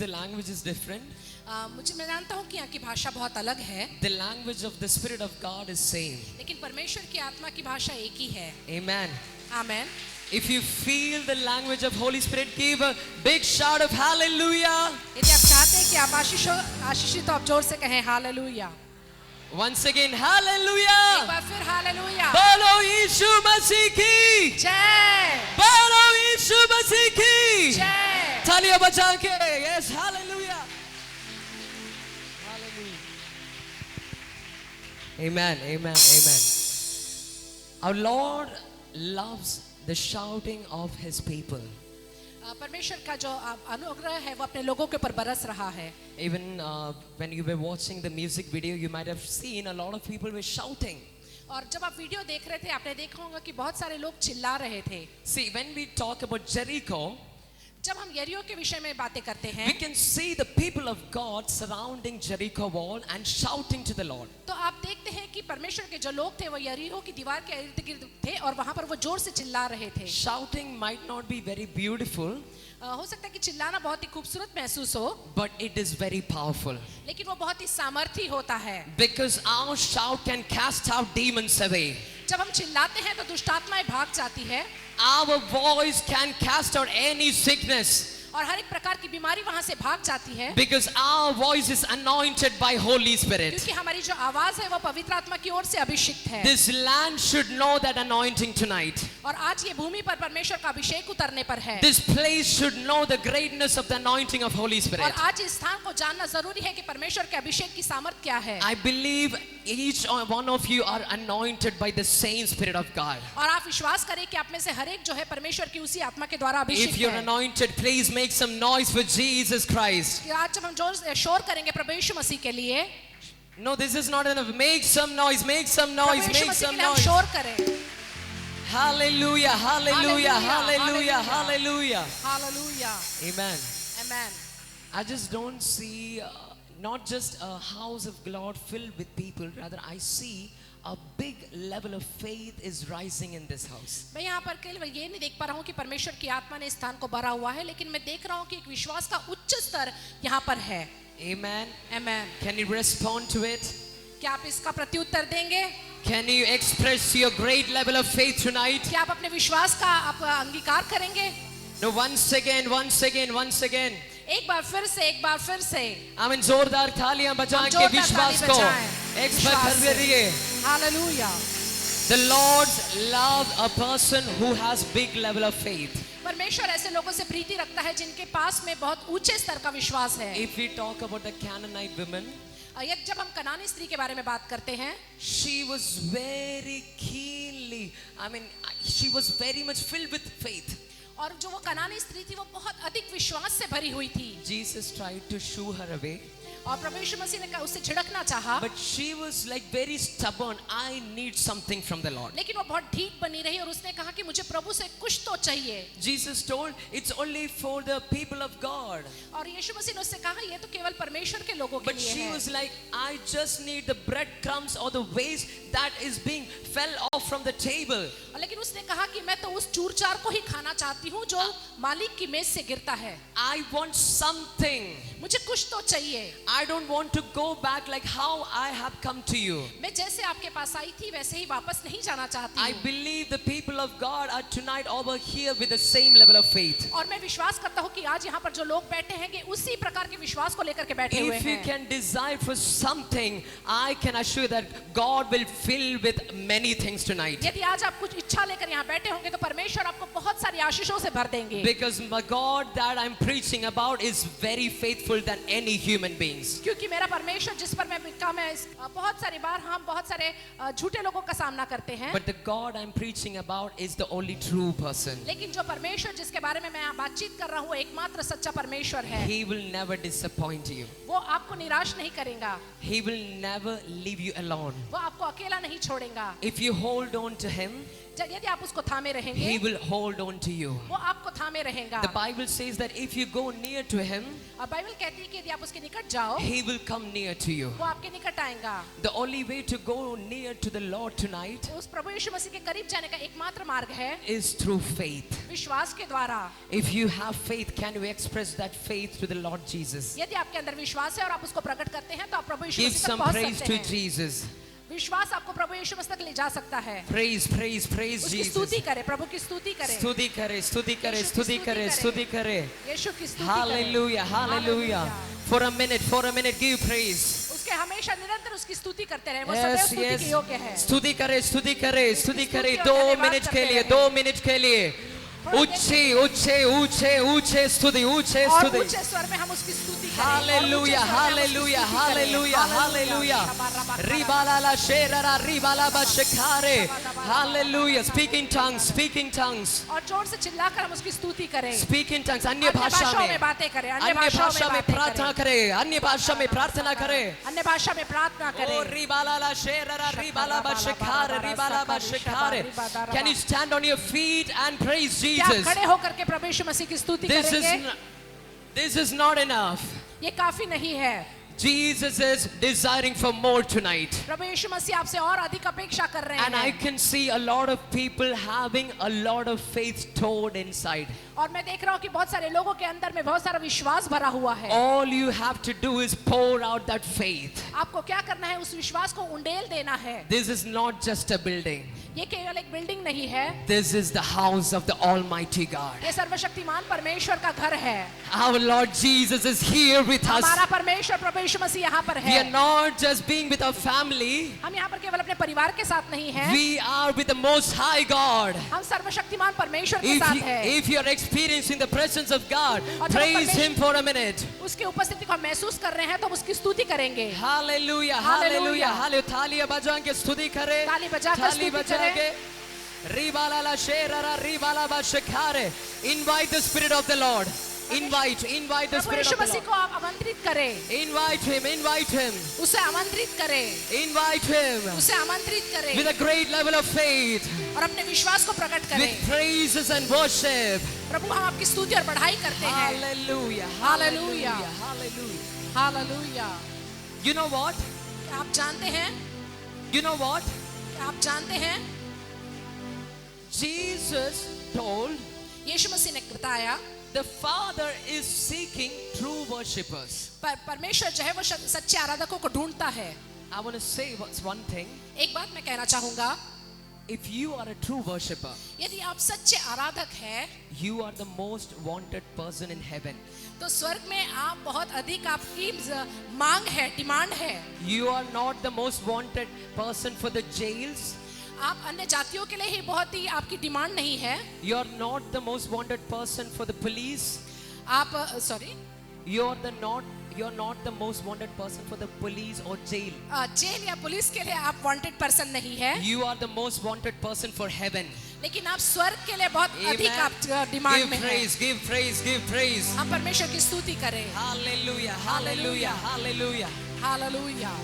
the language is different. मैं जानता हूँ कि यहाँ की भाषा बहुत अलग है, The language of the Spirit of God is same. लेकिन परमेश्वर की आत्मा की भाषा एक ही है. Amen. Amen. If you feel the language of Holy Spirit, give a big shout of hallelujah. यदि आप चाहते हैं कि आप आशीषित हो, आप जोर से कहें हालेलुया. Once again, hallelujah. एक बार फिर हालेलुया. बोलो यीशु मसीह की जय. बोलो यीशु मसीह की जय. तालियां बजा के. Yes, hallelujah. Hallelujah. Amen, amen, amen. Our Lord loves the shouting of His people. परमेश्वर का जो अनुग्रह है वो अपने लोगों के ऊपर बरस रहा है. Even when you were watching the music video, you might have seen a lot of people were shouting. और जब आप वीडियो देख रहे थे, आपने देखा होगा कि बहुत सारे लोग चिल्ला रहे थे. See, when we talk about Jericho, जब हम यरीहो के विषय में बातें करते हैं, we can see the people of God surrounding Jericho wall and shouting to the Lord. तो आप देखते हैं कि परमेश्वर के जो लोग थे वो यरीहो की दीवार के इर्द गिर्द थे और वहां पर वो जोर से चिल्ला रहे थे. Shouting might not be very beautiful, हो सकता है कि चिल्लाना बहुत ही खूबसूरत महसूस हो, but it is very powerful. लेकिन वो बहुत ही सामर्थी होता है. Because our shout can cast out demons away. जब हम चिल्लाते हैं तो दुष्ट आत्माएं भाग जाती है. Our voice can cast out any sickness. और हर एक प्रकार की बीमारी वहां से भाग जाती है. Because our voice is anointed by Holy Spirit. क्योंकि हमारी जो आवाज है वो पवित्र आत्मा की ओर से अभिषिक्त है. This land should know that anointing tonight. और आज ये भूमि पर परमेश्वर का अभिषेक उतरने पर है. This place should know the greatness of the anointing of Holy Spirit. और आज इस स्थान को जानना जरूरी है कि परमेश्वर के अभिषेक की सामर्थ क्या है. I believe each one of you are anointed by the same Spirit of God. और आप विश्वास करें कि आप में से हर एक जो है परमेश्वर की उसी आत्मा के द्वारा अभिषेक If you're है. anointed, please make some noise for Jesus Christ. आज जब हम जोर से शोर करेंगे प्रभु यीशु मसीह के लिए, No, this is not enough. Make some noise, make some Prabhu noise, Yeshu make मसीह के some लिए हम noise. शोर करें. Hallelujah, hallelujah, hallelujah, Hallelujah. hallelujah. Hallelujah. Amen. Amen. I just don't see not just a house of God filled with people, rather I see a big level of faith is rising in this house. मैं यहाँ पर केवल ये नहीं देख पा रहा हूँ कि परमेश्वर की आत्मा ने इस स्थान को भरा हुआ है, लेकिन मैं देख रहा हूँ कि एक विश्वास का उच्च स्तर यहाँ पर है. Amen. Amen. Can you respond to it? क्या आप इसका प्रत्युत्तर देंगे? Can you express your great level of faith tonight? क्या आप अपने विश्वास का आप अंगीकार करेंगे? No, once again, once again, once again. एक बार फिर से, एक बार फिर से. I mean जोरदार तालियां बजा हम के जोरदार विश्वास ताली को बजाएं. एक बार विश्वास कर से. दीजिए. Hallelujah. The Lord loves a person who has big level of faith. परमेश्वर ऐसे लोगों से प्रीति रखता है जिनके पास में बहुत ऊंचे स्तर का विश्वास है. If we talk about the Canaanite woman, जब हम कनानी स्त्री के बारे में बात करते हैं, she was very keenly, I mean, she was very much filled with faith. और जो वो कनानी स्त्री थी वो बहुत अधिक विश्वास से भरी हुई थी. Jesus tried to shoo her away, और प्रभु यीशु मसीह ने उससे झिड़कना चाहा, but she was like very stubborn. I need something from the Lord. लेकिन वो बहुत ठीक बनी रही और उसने कहा कि मुझे प्रभु से कुछ तो चाहिए. Jesus told, it's only for the people of God. और यीशु मसीह ने उससे कहा ये तो केवल परमेश्वर के लोगों के But लिए she है. was like, I just need the breadcrumbs or the waste that is being fell off from the table. लेकिन उसने कहा कि मैं तो उस चूर चार को ही खाना चाहती हूँ जो मालिक की मेज से गिरता है. I want something. मुझे कुछ तो चाहिए. I don't want to go back like how I have come to you. मैं जैसे आपके पास आई थी वैसे ही वापस नहीं जाना चाहती I हूँ. believe the people of God are tonight over here with the same level of faith. और मैं विश्वास करता हूँ कि आज यहाँ पर जो लोग बैठे हैं कि उसी प्रकार के विश्वास को लेकर के बैठे हुए If you हैं. can desire for something, I can assure that God will fill with many things tonight. यदि आज आप कुछ इच्छा लेकर यहाँ बैठे होंगे तो परमेश्वर आपको बहुत सारी आशीषों से भर देंगे. Because my God that I'm preaching about is very faithful than any human beings. क्योंकि मेरा परमेश्वर जिस पर मैं बहुत सारी बार हम बहुत सारे झूठे लोगों का सामना करते हैं. But the God I'm preaching about is the only true person. लेकिन जो परमेश्वर जिसके बारे में मैं बातचीत कर रहा हूँ एकमात्र सच्चा परमेश्वर है. He will never disappoint you. वो आपको निराश नहीं करेगा. He will never leave you alone. वो आपको अकेला नहीं छोड़ेगा. If you hold on to Him, यदि आप उसको थामे He रहेंगे will hold on to you. वो आपको थामे रहेगा। The Bible says that if you go near to him, और बाइबल कहती है कि यदि आप उसके निकट जाओ he will come near to you. वो आपके निकट आएगा। The only way to go near to the Lord tonight उस प्रभु यीशु मसीह के करीब जाने का एकमात्र मार्ग है is through faith. विश्वास के द्वारा। If you have faith, can you express that faith to the Lord Jesus? यदि आपके अंदर विश्वास है और आप उसको प्रकट करते हैं तो आप प्रभु यीशु Give मसीह तक some पहुंच praise सकते to हैं। Jesus. विश्वास आपको प्रभु यीशु मसीह तक ले जा सकता है। Praise, praise, praise उसकी Jesus. स्तुति करे, प्रभु की स्तुति करे, स्तुति करे, स्तुति करे, स्तुति करे, स्तुति करे. यीशु की स्तुति करे। Hallelujah, hallelujah. For a minute, give praise. उसके हमेशा निरंतर उसकी स्तुति करते रहे, वो सदैव Yes, स्तुति yes. के योग्य है। स्तुति करे, स्तुति करे, स्तुति करे. स्तुति 2 और मिनट धन्यवाद के लिए, करते 2 मिनट के लिए. ऊंचे, ऊंचे, ऊंचे, ऊंचे स्तुति, ऊंचे और स्तुति. ऊंचे स्वर में हम उसकी स्तुति करें। Hallelujah, hallelujah, hallelujah, hallelujah. Ribala la sherara, ribala ba shekare. Hallelujah. Speak in tongues, speak in tongues. और जोर से चिल्लाकर हम उसकी स्तुति करें। Speak in tongues. अन्य अन्य भाषा भाषाओं में में. बातें करें, अन्य अन्य भाषाओं भाषा में में बातें प्रार्थना करें, करें. अन्य भाषा में प्रार्थना करें. अन्य भाषा में प्रार्थना Oh, करें। ribala la sherara, ribala ba shekare, ribala ba shekare. Can you stand on your feet and praise क्या आप Jesus? खड़े होकर के प्रभु यीशु मसीह की स्तुति करेंगे? This is not enough. ये काफी नहीं है। Jesus is desiring for more tonight. प्रभु यीशु मसीह आपसे और अधिक अपेक्षा कर रहे And I हैं। can see a lot of people having a lot of faith stored inside. और मैं देख रहा हूँ कि बहुत सारे लोगों के अंदर में बहुत सारा विश्वास भरा हुआ है। All you have to do is pour out that faith. आपको क्या करना है? उस विश्वास को उंडेल देना है। This is not just a building. ये केवल एक बिल्डिंग नहीं है, This is the house of the Almighty God. ये सर्वशक्तिमान परमेश्वर का घर है। Our Lord Jesus is here with us. हमारा परमेश्वर प्रभु यीशु मसीह यहाँ पर We are है। not just being with our family. हम यहाँ पर केवल अपने परिवार के साथ नहीं हैं, We are with the Most High God. हम सर्वशक्तिमान परमेश्वर के साथ हैं। If you are experiencing the presence of God, और जब praise परमेश्वर- Him for a minute. उसकी उपस्थिति को हम महसूस कर रहे हैं तो हम उसकी स्तुति करेंगे। Hallelujah, Hallelujah. hallelujah, hallelujah. तालियां बजा के स्तुति करें. ताली बजाकर ताली स्तुति बजा करें। के. रिबाला ला शेररा रिबाला बा शेखारे. Invite the Spirit of the Lord. Invite the Prabhu Spirit Yeshu of the Masih Lord. को आप आमंत्रित करें, Invite Him, उसे आमंत्रित करें, invite Him. उसे आमंत्रित करें With a great level of faith, और अपने विश्वास को प्रकट करें। with praises and worship. प्रभु हम आपकी स्तुति और बढ़ाई करते हैं। Hallelujah, Hallelujah. hallelujah. Hallelujah. You know what? क्या आप जानते हैं? You know what? क्या आप जानते हैं? Jesus told यीशु मसीह ने बताया, the Father is seeking true worshippers. परमेश्वर जो है वो सच्चे आराधकों को ढूंढता है। I want to say one thing. एक बात मैं कहना चाहूंगा, If you are a true worshipper, यदि आप सच्चे आराधक हैं you are the most wanted person in heaven. तो स्वर्ग में आप बहुत अधिक आपकी मांग है, डिमांड है। You are not the most wanted person for the jails. आप अन्य जातियों के लिए ही बहुत ही आपकी डिमांड नहीं है। You are not the most wanted person for the police. आप sorry You're not the most wanted person for the police or jail. Jail या पुलिस के लिए आप वांटेड पर्सन नहीं है, You are the most wanted person for heaven. लेकिन आप स्वर्ग के लिए बहुत Amen. अधिक आप डिमांड Give में हैं। praise, give praise, give praise. हम परमेश्वर की स्तुति करें। Hallelujah, hallelujah, hallelujah. Hallelujah.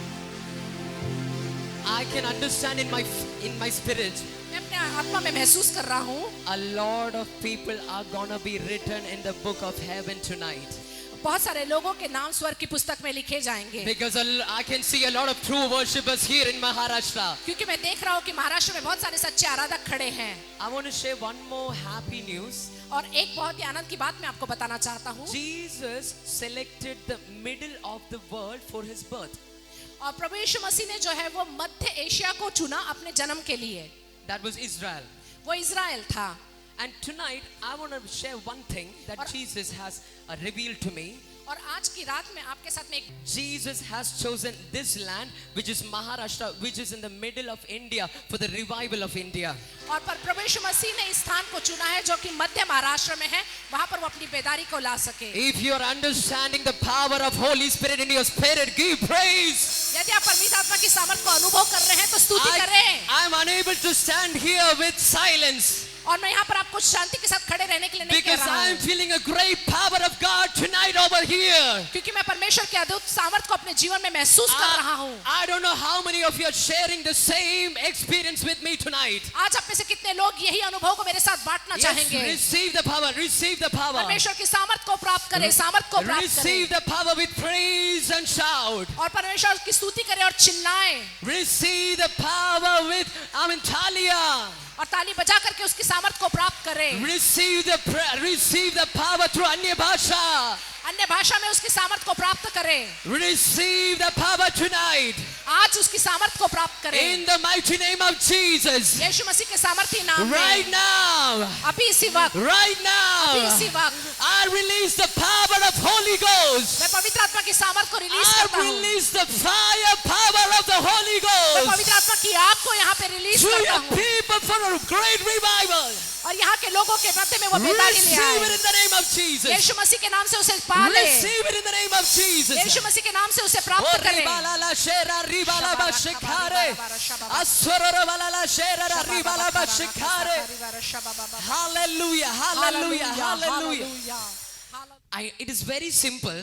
I can understand in my spirit. मैं अपने आत्मा में महसूस कर रहा हूँ, A lot of people are gonna be written in the book of heaven tonight. बहुत सारे लोगों के नाम स्वर्ग की पुस्तक में लिखे जाएंगे। Because I can see a lot of true worshippers here in Maharashtra. क्योंकि मैं देख रहा हूँ कि महाराष्ट्र में बहुत सारे सच्चे आराधक खड़े हैं। I want to share one more happy news. और एक बहुत ही आनंद की बात मैं आपको बताना चाहता हूँ। Jesus selected the middle of the world for his birth. और प्रभु यीशु मसीह ने जो है वो मध्य एशिया को चुना अपने जन्म के लिए। That was Israel. वो इज़राइल था। And tonight I want to share one thing that Jesus has revealed to me. और आज की रात में आपके साथ में एक Jesus has chosen this land, which is Maharashtra, which is in the middle of India, for the revival of India. और पर प्रभु यीशु मसीह ने इस स्थान को चुना है जो कि मध्य महाराष्ट्र में है, वहां पर वो अपनी बेदारी को ला सके। If you are understanding the power of Holy Spirit in your spirit, give praise. यदि आप परमेश्वर आत्मा की सामर्थ को अनुभव कर रहे हैं तो स्तुति करें। I am unable to stand here with silence और मैं यहाँ पर आपको शांति के साथ खड़े रहने के लिए नहीं कह because रहा I am हूँ, feeling a great power of God tonight right over here. क्योंकि मैं परमेश्वर के अद्भुत सामर्थ को अपने जीवन में महसूस कर रहा हूँ। I don't know how many of you are sharing the same experience with me tonight. आज आप में से कितने लोग यही अनुभव को मेरे साथ बांटना Yes, चाहेंगे? receive the power, receive the power. परमेश्वर की सामर्थ को प्राप्त करें, सामर्थ को प्राप्त Receive करें the power with praise and shout. और परमेश्वर की स्तुति करें और चिल्लाएं Receive the power with Talia. और ताली बजा करके उसकी सामर्थ को प्राप्त करें। Receive the power through Anya Bhasha. अन्य भाषा में उसकी सामर्थ को प्राप्त करें। Receive the power tonight. आज उसकी सामर्थ को प्राप्त करें। In the mighty name of Jesus. यीशु मसीह के सामर्थी नाम Right में now. अभी इसी वक्त, Right अभी now. इसी वक्त I release the power of Holy Ghost. मैं पवित्र आत्मा की सामर्थ को रिलीज I करता हूँ। release the fire power of the Holy मैं Ghost पवित्र आत्मा की आग को यहाँ पे रिलीज to करता your हूँ people for a great revival. और यहाँ के लोगों के मध्य में वो बेदारी ले Receive it आए। in the name of Jesus. यीशु मसीह के नाम से उसे पाले, Receive it in the name of Jesus. यीशु मसीह के नाम से उसे प्राप्त करें। Ribalala shera ribalaba shikare. Asorora balala shera ribalaba shikare. Hallelujah, hallelujah, hallelujah. It is very simple.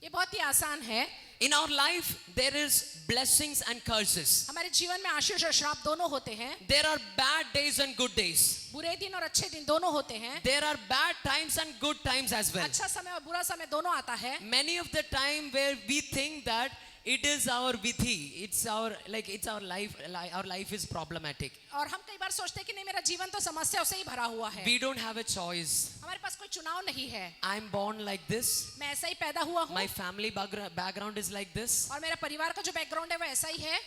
ये बहुत ही आसान है। In our life, there is blessings and curses. हमारे जीवन में आशीष और श्राप दोनों होते हैं। There are bad days and good days. बुरे दिन और अच्छे दिन दोनों होते हैं। There are bad times and good times as well. अच्छा समय और बुरा समय दोनों आता है। Many of the time where we think that it is our vithi, it's our life, our life is problematic. और हम कई बार सोचते हैं कि नहीं मेरा जीवन तो समस्याओं से ही भरा हुआ है। We don't have a choice. हमारे पास कोई चुनाव नहीं है। I'm born like this. मैं ऐसा ही पैदा हुआ हूँ My family background is like this. और मेरा परिवार का जो बैकग्राउंड है वो ऐसा ही है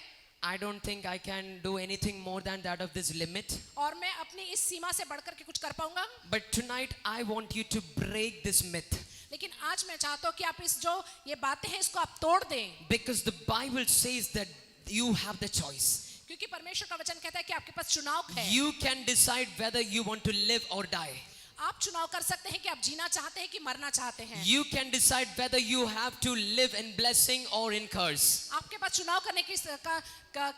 I don't think I can do anything more than that of this limit. और मैं अपनी इस सीमा से बढ़कर के कुछ कर पाऊंगा। But tonight I want you to break this myth. लेकिन आज मैं चाहता हूँ कि आप इस जो ये बातें हैं इसको आप तोड़ दें। Because the Bible says that you have the choice. क्योंकि परमेश्वर का वचन कहता है कि आपके पास चुनाव है। You can decide whether you want to live or die. आप चुनाव कर सकते हैं कि आप जीना चाहते हैं कि मरना चाहते हैं। You can decide whether you have to live in blessing or in curse. आपके पास चुनाव करने की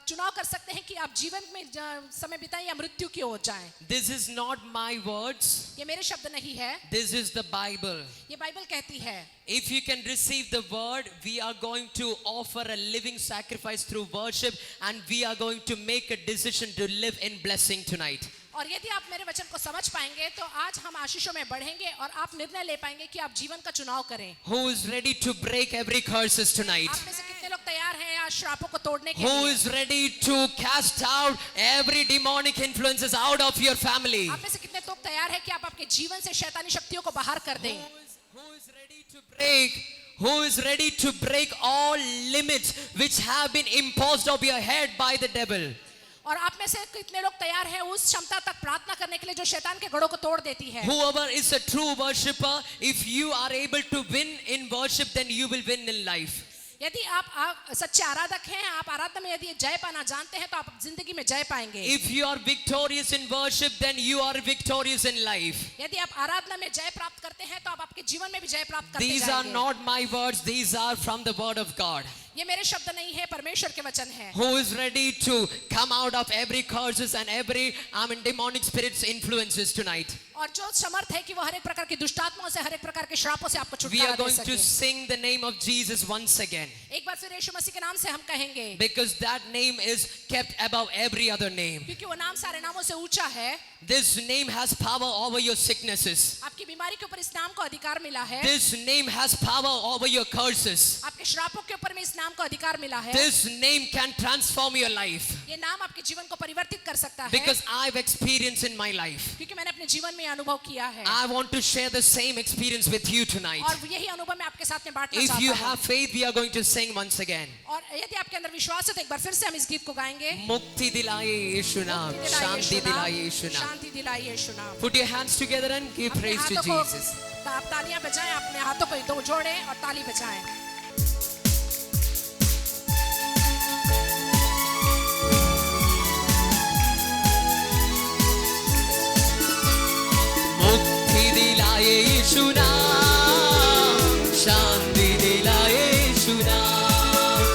चुनाव कर सकते हैं कि आप जीवन में समय बिताएं या मृत्यु की ओर जाएं। This is not my words. ये मेरे शब्द नहीं है। This is the Bible. ये बाइबल कहती है। If you can receive the word, we are going to offer a living sacrifice through worship, and we are going to make a decision to live in blessing tonight. और यदि आप मेरे वचन को समझ पाएंगे तो आज हम आशीषों में बढ़ेंगे और आप निर्णय ले पाएंगे कि आप जीवन का चुनाव करें। Who is ready to break every curses tonight? आप में से कितने लोग तैयार हैं आज श्रापों को तोड़ने के Who लिए? is ready to cast out every demonic influences out of your family? आप में से कितने लोग तैयार हैं कि आप आपके जीवन से शैतानी शक्तियों को बाहर कर दें? Who is ready to break all limits which have been imposed over your head by the devil? और आप में से कितने लोग तैयार हैं उस क्षमता तक प्रार्थना करने के लिए जो शैतान के घड़ों को तोड़ देती है? Whoever is a true worshipper, if you are able to win in worship, then you will win in life. यदि आप सच्चे आराधक हैं, आप आराधना में यदि जय पाना जानते हैं तो आप जिंदगी में जय पाएंगे। If you are victorious in worship, then you are victorious in life. यदि आप आराधना में जय प्राप्त करते हैं तो आप आपके जीवन में भी जय प्राप्त करते These are जाएंगे। not my words, these are from the word of God. ये मेरे शब्द नहीं है, परमेश्वर के वचन है। Who is ready to come out of every curses and every demonic spirits influences tonight? और जो समर्थ है कि वो हर एक प्रकार की दुष्टात्माओं से, हर एक प्रकार के श्रापों से आपको We छुटकारा are दे going to सके। sing the name of Jesus once again. एक बार फिर यीशु मसीह के नाम से हम कहेंगे। Because that name is kept above every other name. क्योंकि वो नाम सारे नामों से ऊंचा है। This name has power over your sicknesses. आपकी बीमारी के ऊपर इस नाम को अधिकार मिला है। This name has power over your curses. आपके श्रापों के ऊपर में इस नाम को अधिकार मिला है। This name can transform your life. ये नाम आपके जीवन को परिवर्तित कर सकता है। Because I've experienced in my life. क्योंकि मैंने अपने जीवन में अनुभव किया है। I want to share the same experience with you tonight. और यही अनुभव मैं आपके साथ में बांटना If you चाहता हूँ। have faith, we are going to sing once again. और यदि आपके अंदर विश्वास है तो एक बार फिर से हम इस गीत को गाएंगे। मुक्ति दिलाए यीशु नाम, शांति दिलाए यीशु नाम. शांति दिलाए यीशु नाम। Put your hands together and give अपने praise to हाथों को Jesus. आप तालियां बजाएं, अपने हाथों को दो जोड़ें और ताली बजाएं। मुक्ति दिलाए यीशु नाम, शांति दिलाए यीशु नाम.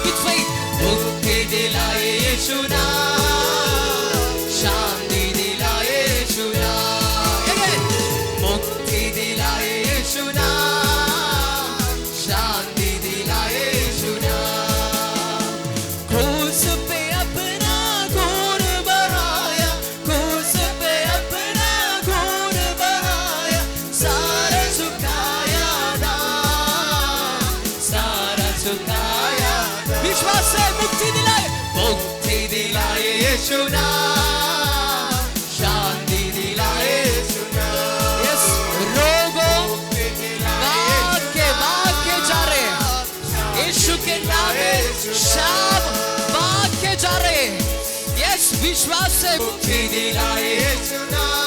It's faith. मुक्ति दिलाए यीशु नाम, शांति दिलाए यीशु नाम. Again. मुक्ति दिलाए यीशु नाम, यीशु नाम शांति दिलाए यीशु नाम यस रोगों भाग के जा रहे यीशु के नाम में शाम भाग के जा रहे यस विश्वास से मुक्ति दिलाए यीशु नाम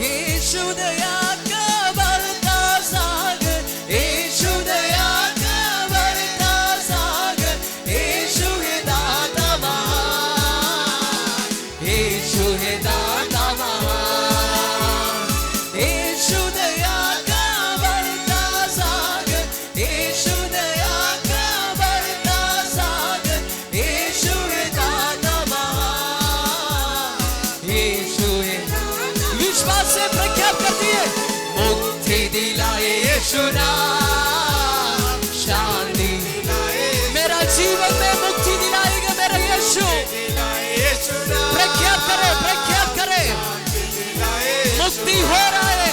यीशु दया का बढ़ता सागर यीशु दया का बढ़ता सागर यीशु है दाता महान यीशु है दाता महान यीशु दया का बढ़ता सागर यीशु दया का बढ़ता सागर यीशु है दाता महान यीशु है विश्वास से प्रख्यात करती है मुक्ति दिलाए यीशु नाम शांति मेरा जीवन में मुक्ति दिलाएगा मेरा यीशु प्रख्यात करे मुक्ति हो रहा है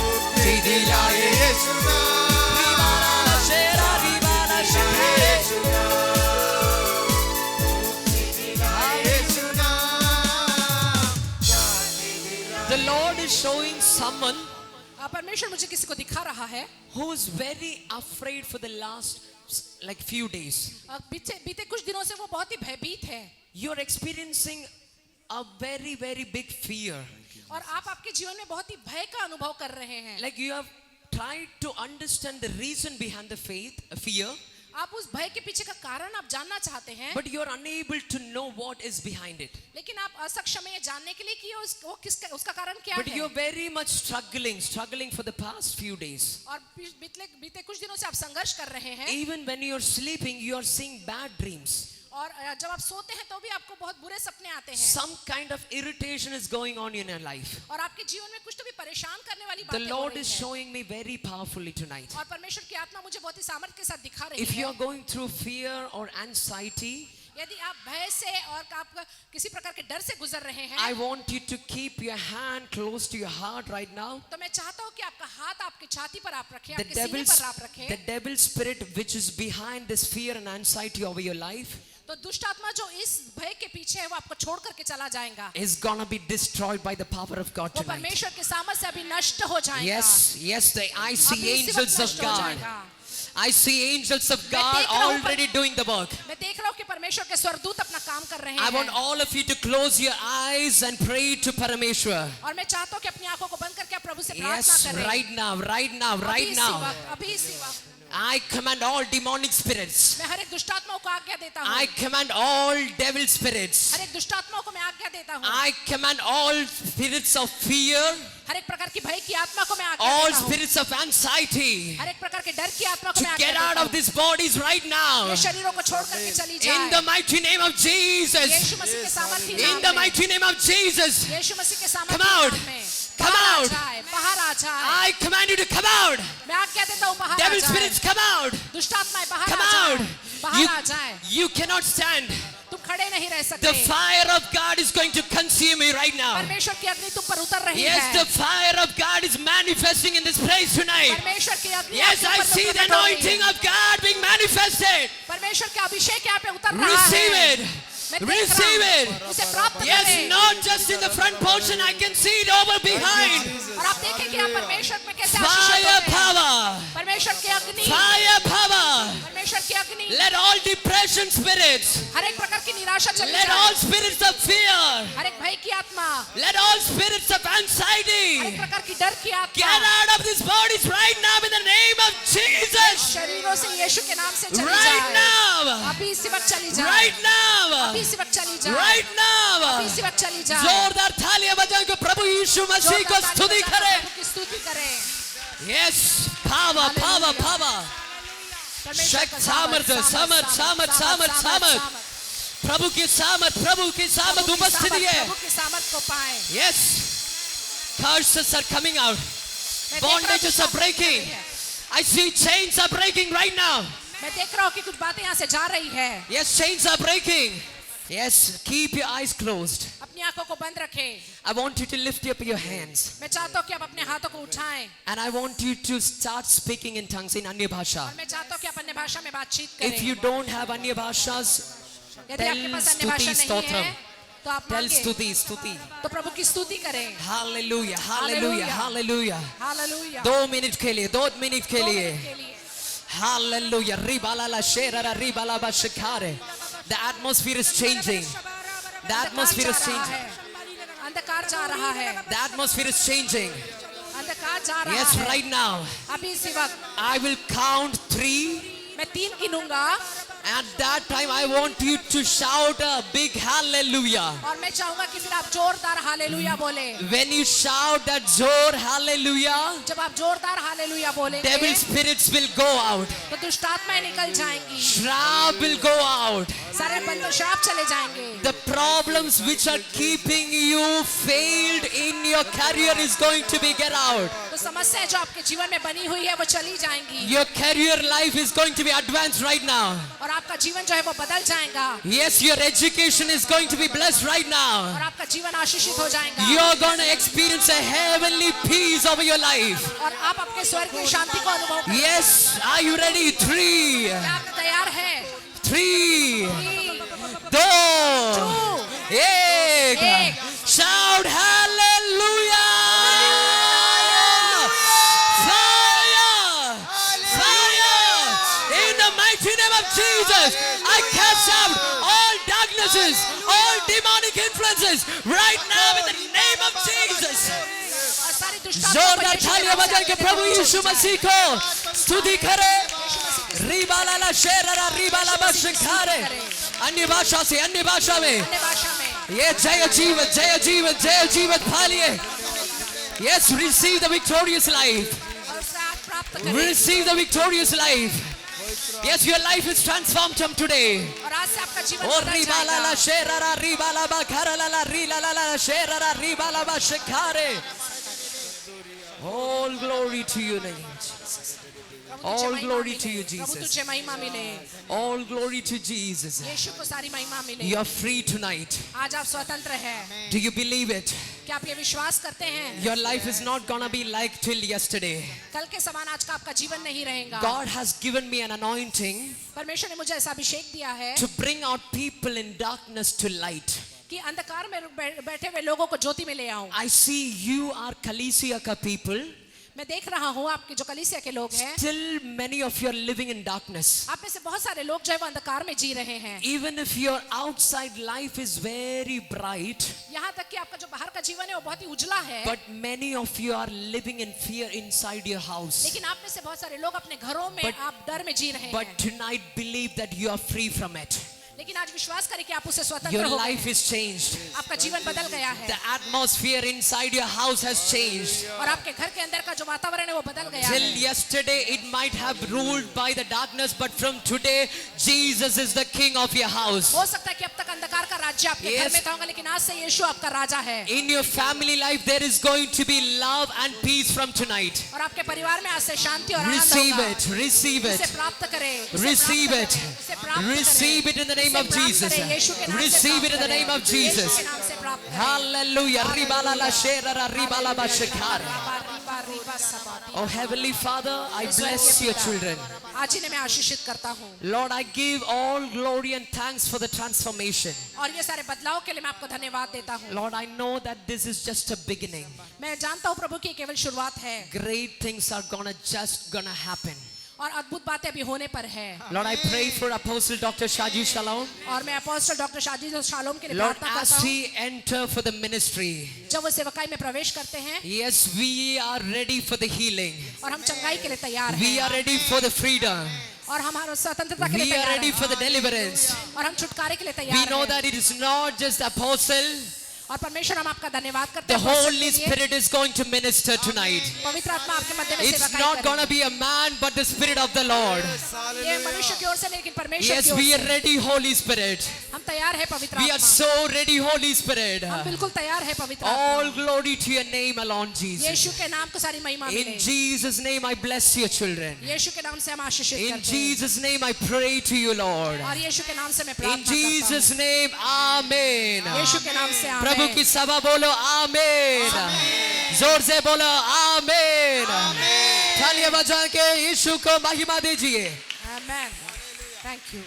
मुक्ति दिलाए यीशु नाम शेरा दीवाना The Lord is showing someone परमेश्वर मुझे किसी को दिखा रहा है who is very afraid for the last like few days. बीते कुछ दिनों से वो बहुत ही भयभीत है You're experiencing a very big fear. और आप आपके जीवन में बहुत ही भय का अनुभव कर रहे हैं Like you have tried to understand the reason behind the fear, आप उस भय के पीछे का कारण आप जानना चाहते हैं but you're unable to know what is behind it. लेकिन आप असक्षम हैं ये जानने के लिए कि उसका कारण क्या But है you're very much struggling for the past few days. और बीते कुछ दिनों से आप संघर्ष कर रहे हैं Even when you're sleeping, you're seeing bad dreams. और जब आप सोते हैं तो भी आपको बहुत बुरे सपने आते हैं Some kind of irritation is going on in your life. और आपके जीवन में कुछ तो भी परेशान करने वाली The बातें हो Lord रही is हैं showing me very powerfully tonight. और परमेश्वर की आत्मा मुझे बहुत ही सामर्थ्य के साथ दिखा रही If you है are going through fear or anxiety, यदि आप भय से और आप किसी प्रकार के डर से गुजर रहे हैं I want you to keep your hand close to your heart right now. तो मैं चाहता हूँ कि आपका हाथ आपकी छाती पर आप रखें The आपके सीने पर आप रखें the devil spirit which is behind this fear and anxiety over your life तो दुष्ट आत्मा जो इस भय के पीछे है वो आपको छोड़ करके चला जाएगा is gonna be destroyed by the power of God वो tonight. परमेश्वर के सामर्थ्य से अभी नष्ट हो जाएगा Yes, I see अभी इसी वक्त angels of नष्ट हो God. जाएगा। I see angels of God देख रहा हूँ already doing the work. मैं देख रहा हूँ कि परमेश्वर के स्वर्गदूत अपना काम कर रहे I want हैं all of you to close your eyes and pray to Parameshwar. और मैं चाहता हूँ कि अपनी आंखों को बंद करके आप प्रभु से Yes, प्रार्थना करें right now. अभी इसी वक्त I command all demonic spirits. मैं हर एक दुष्टात्माओं को आज्ञा देता हूँ I command all devil spirits. हर एक दुष्टात्माओं को मैं आज्ञा देता हूँ I command all spirits of fear, हर एक प्रकार की भय की आत्मा को मैं आज्ञा all देता हूँ spirits of anxiety हर एक प्रकार के डर की आत्मा को to मैं आज्ञा get देता out हूँ of these bodies right now. ये शरीरों को छोड़ करके चली In the जाए mighty name of Jesus. यीशु मसीह के सामर्थ्य In the mighty name of Jesus. यीशु मसीह के Come out. सामर्थ्य में Come out. बाहर आ जाए I command you to come out. मैं आज्ञा देता हूँ बाहर आ Devil जाए spirits, come out. दुष्टात्माएं बाहर Come आ out. जाए बाहर आ जाए You cannot stand. तुम खड़े नहीं रह The सकते fire of God is going to consume you right now. परमेश्वर की अग्नि तुम पर उतर रही Yes, है the fire of God is manifesting in this place tonight. परमेश्वर की अग्नि Yes, आपके I ऊपर see the प्रकट हो रही है। anointing of God being manifested. परमेश्वर का अभिषेक यहाँ पे उतर रहा Receive है it. मैं देख रहा Receive हूँ। it. उसे प्राप्त Yes, करें not just in the front portion, I can see it over behind. और आप देखें कि आप परमेश्वर में कैसे Fire आशीषित होते हैं power. परमेश्वर की अग्नि Fire power. परमेश्वर की अग्नि Let all depression spirits, हर एक प्रकार की निराशा चली let जाए all spirits of fear, हर एक भय की आत्मा let all spirits of हर एक anxiety प्रकार की डर की get आत्मा out of these bodies right now in the name of Jesus. शरीरों से यीशु के नाम से चली Right जाए now. अभी इसी वक्त चली जाए Right now. अभी इसी वक्त चली जाए Right now. अभी इसी वक्त चली जाए जोरदार तालियां बजाएं कि प्रभु यीशु मसीह को जोरदार स्तुति ताली करें. बजाकर प्रभु की स्तुति करें Yes, power, power, power. परमेश्वर का सामर्थ्य, सामर्थ. प्रभु की सामर्थ उपस्थिति है. प्रभु की सामर्थ को पाएं Yes. Curses are coming out. मैं देख रहा हूं Bondages कुछ are breaking. बातें I see chains are breaking right now. मैं देख रहा हूँ कि कुछ बातें यहाँ से जा रही है Yes, chains are breaking. Yes, keep your eyes closed. अपनी आंखों को बंद रखें. I want you to lift up your hands. मैं चाहता हूँ कि आप अपने हाथों को उठाएं. And I want you to start speaking in tongues in Anya Bhasha. और मैं चाहता हूँ कि आप अन्य भाषा में बातचीत करें. If you don't have Anya Bhashas, यदि आपके पास अन्य भाषा नहीं है तो आप tell मांगे. stuti. तो प्रभु की स्तुति करें. Hallelujah, Hallelujah. hallelujah. Hallelujah. 2 minute के लिए 2 मिनट के 2 लिए. मिनट के लिए. Hallelujah. Ribala la shera ra ribala ba shikare. The atmosphere is changing. The atmosphere is changing. अंधकार जा रहा है. The atmosphere is changing. अंधकार जा रहा Yes, है. right now. अभी इसी वक्त I will count 3. मैं 3 गिनूंगा. At that time, I want you to shout a big hallelujah. और मैं चाहूंगा कि फिर आप जोरदार हालेलुया बोले. When you shout that zor hallelujah, जब आप जोरदार हालेलुया बोलेंगे devil spirits will go out. तो दुष्ट आत्माएं निकल जाएंगी. Shrab will go out. सारे बंद श्राप चले जाएंगे. The problems which are keeping you failed in your career is going to be get out. तो समस्या जो आपके जीवन में बनी हुई है वो चली जाएंगी. Your career life is going to be advanced right now. और आपका जीवन जो है वो बदल जाएगा. Yes, your education is going to be blessed right और now. आपका जीवन आशीषित हो जाएगा. You're going to experience a heavenly peace over your life. और आप अपने स्वर्ग की शांति को अनुभव करेंगे. Yes, are you ready? 3, क्या आप तैयार हैं? 3, 2, 2, 1. एक. Shout hallelujah! Fire! Fire! In the mighty name of Jesus, I cast out all darknesses, all demonic influences right now in the name of Jesus. और सारी दुष्ट आत्माओं को जोरदार यीशु के तालियां नाम से बजा के प्रभु यीशु मसीह को स्तुति करें. रिबाला ला शेरा रिबाला बशिखारे. अन्य भाषा से अन्य भाषा में अन्य भाषा में. ये जय जीवन पालिए. Yes, receive the victorious life. और उससे आप प्राप्त करें. Receive the victorious life. Yes, your life is transformed from today. और आज से आपका जीवन Oh, बदल ribala la जाएगा. shera ribala ba karala la rila la shera ribala ba shikare. All glory to your name, Jesus. प्रभु तुझे All महिमा glory मिले. to you, Prabhu Jesus. तुझे महिमा मिले. All glory to Jesus. यीशु को सारी महिमा मिले. You are free tonight. आज आप स्वतंत्र हैं. Do you believe it? क्या आप ये विश्वास करते हैं? Your life is not gonna be like till yesterday. कल के समान आज का आपका जीवन नहीं रहेगा. God has given me an anointing परमेश्वर ने मुझे ऐसा अभिषेक दिया है to bring out people in darkness to light. कि अंधकार में बैठे हुए लोगों को ज्योति में ले आऊं. I see you are Kalesia ka people. मैं देख रहा हूँ आपके जो कलीसिया के लोग हैं. Still many of you are living in darkness. आप में से बहुत सारे लोग जो है वो अंधकार में जी रहे हैं. Even if your outside life is very bright, यहाँ तक कि आपका जो बाहर का जीवन है वो बहुत ही उजला है. but many of you are living in fear inside your house. लेकिन आप में से बहुत सारे लोग अपने घरों में But- आप डर में जी रहे But हैं. tonight believe that you are free from it. लेकिन आज विश्वास करें कि आप उससे स्वतंत्र Your हो गए life हैं. is changed. आपका जीवन बदल गया है. The atmosphere inside your house has changed. और आपके घर के अंदर का जो वातावरण है वो बदल गया Till है. yesterday it might have ruled by the darkness, but from today Jesus is the king of your house. हो सकता है कि अब तक अंधकार का राज्य आपके घर Yes. में था होगा, लेकिन आज से यीशु आपका राजा है. In your family life there is going to be love and peace from tonight. और आपके परिवार में आज से शांति और आनंद Receive होगा. it, receive उसे it, प्राप्त करें. उसे receive प्राप्त it, करें, उसे प्राप्त करें. receive it in the name उसे of प्राप्त Jesus. करें, यीशु के नाम से Receive it in the प्राप्त name of करें. यीशु Jesus. के नाम से प्राप्त करें. Hallelujah. Ribala la shera ra ribala ba shikare. Riba, Riba, सबाती. Oh Heavenly Father, I bless your children. आज इन्हें मैं आशीषित करता हूँ. Lord, I give all glory and thanks for the transformation. और ये सारे बदलाव के लिए मैं आपको धन्यवाद देता हूँ. Lord, I know that this is just a beginning. मैं जानता हूँ प्रभु की ये केवल शुरुआत है. Great things are gonna happen. और अद्भुत बातें अभी होने पर है. Lord, I pray for Apostle Dr. Shaji Shalom. और मैं अपोस्टल डॉक्टर शाजी शालोम के लिए Lord, प्रार्थना as करता हूँ. he enter for the ministry, जब वो सेवकाई में प्रवेश करते हैं yes, we are ready for the healing. और हम चंगाई के लिए तैयार We हैं. are ready for the freedom. और हमारा स्वतंत्रता के लिए We are तैयार ready हैं. for the deliverance. और हम छुटकारे के लिए We तैयार know हैं. that it is not just the apostle और परमेश्वर हम आपका धन्यवाद करते The हैं वचन Holy के लिए। Spirit is going to minister tonight. पवित्र आत्मा आपके मध्य में It's सेवकाई not going to करेगी। be a man, but the Spirit of the Lord. ये मनुष्य की ओर से लेकिन परमेश्वर Yes, की ओर we are से। ready, Holy Spirit. हम तैयार है पवित्र We are आत्मा। so ready, Holy Spirit. हम बिल्कुल तैयार है पवित्र All आत्मा। glory to your name alone, Jesus. यीशु के नाम को सारी महिमा In मिले। Jesus' name, I bless your children. यीशु के नाम से हम आशीषित In करते हैं। Jesus' name, I pray to you, Lord. और यीशु के नाम से मैं In प्रार्थना करता Jesus' हूँ। name, Amen. यीशु के नाम से प्रभु आमीन। की सभा बोलो आमेन। जोर से बोलो आमेन। तालियां बजा के यीशु को महिमा दीजिए। आमीन। Thank you.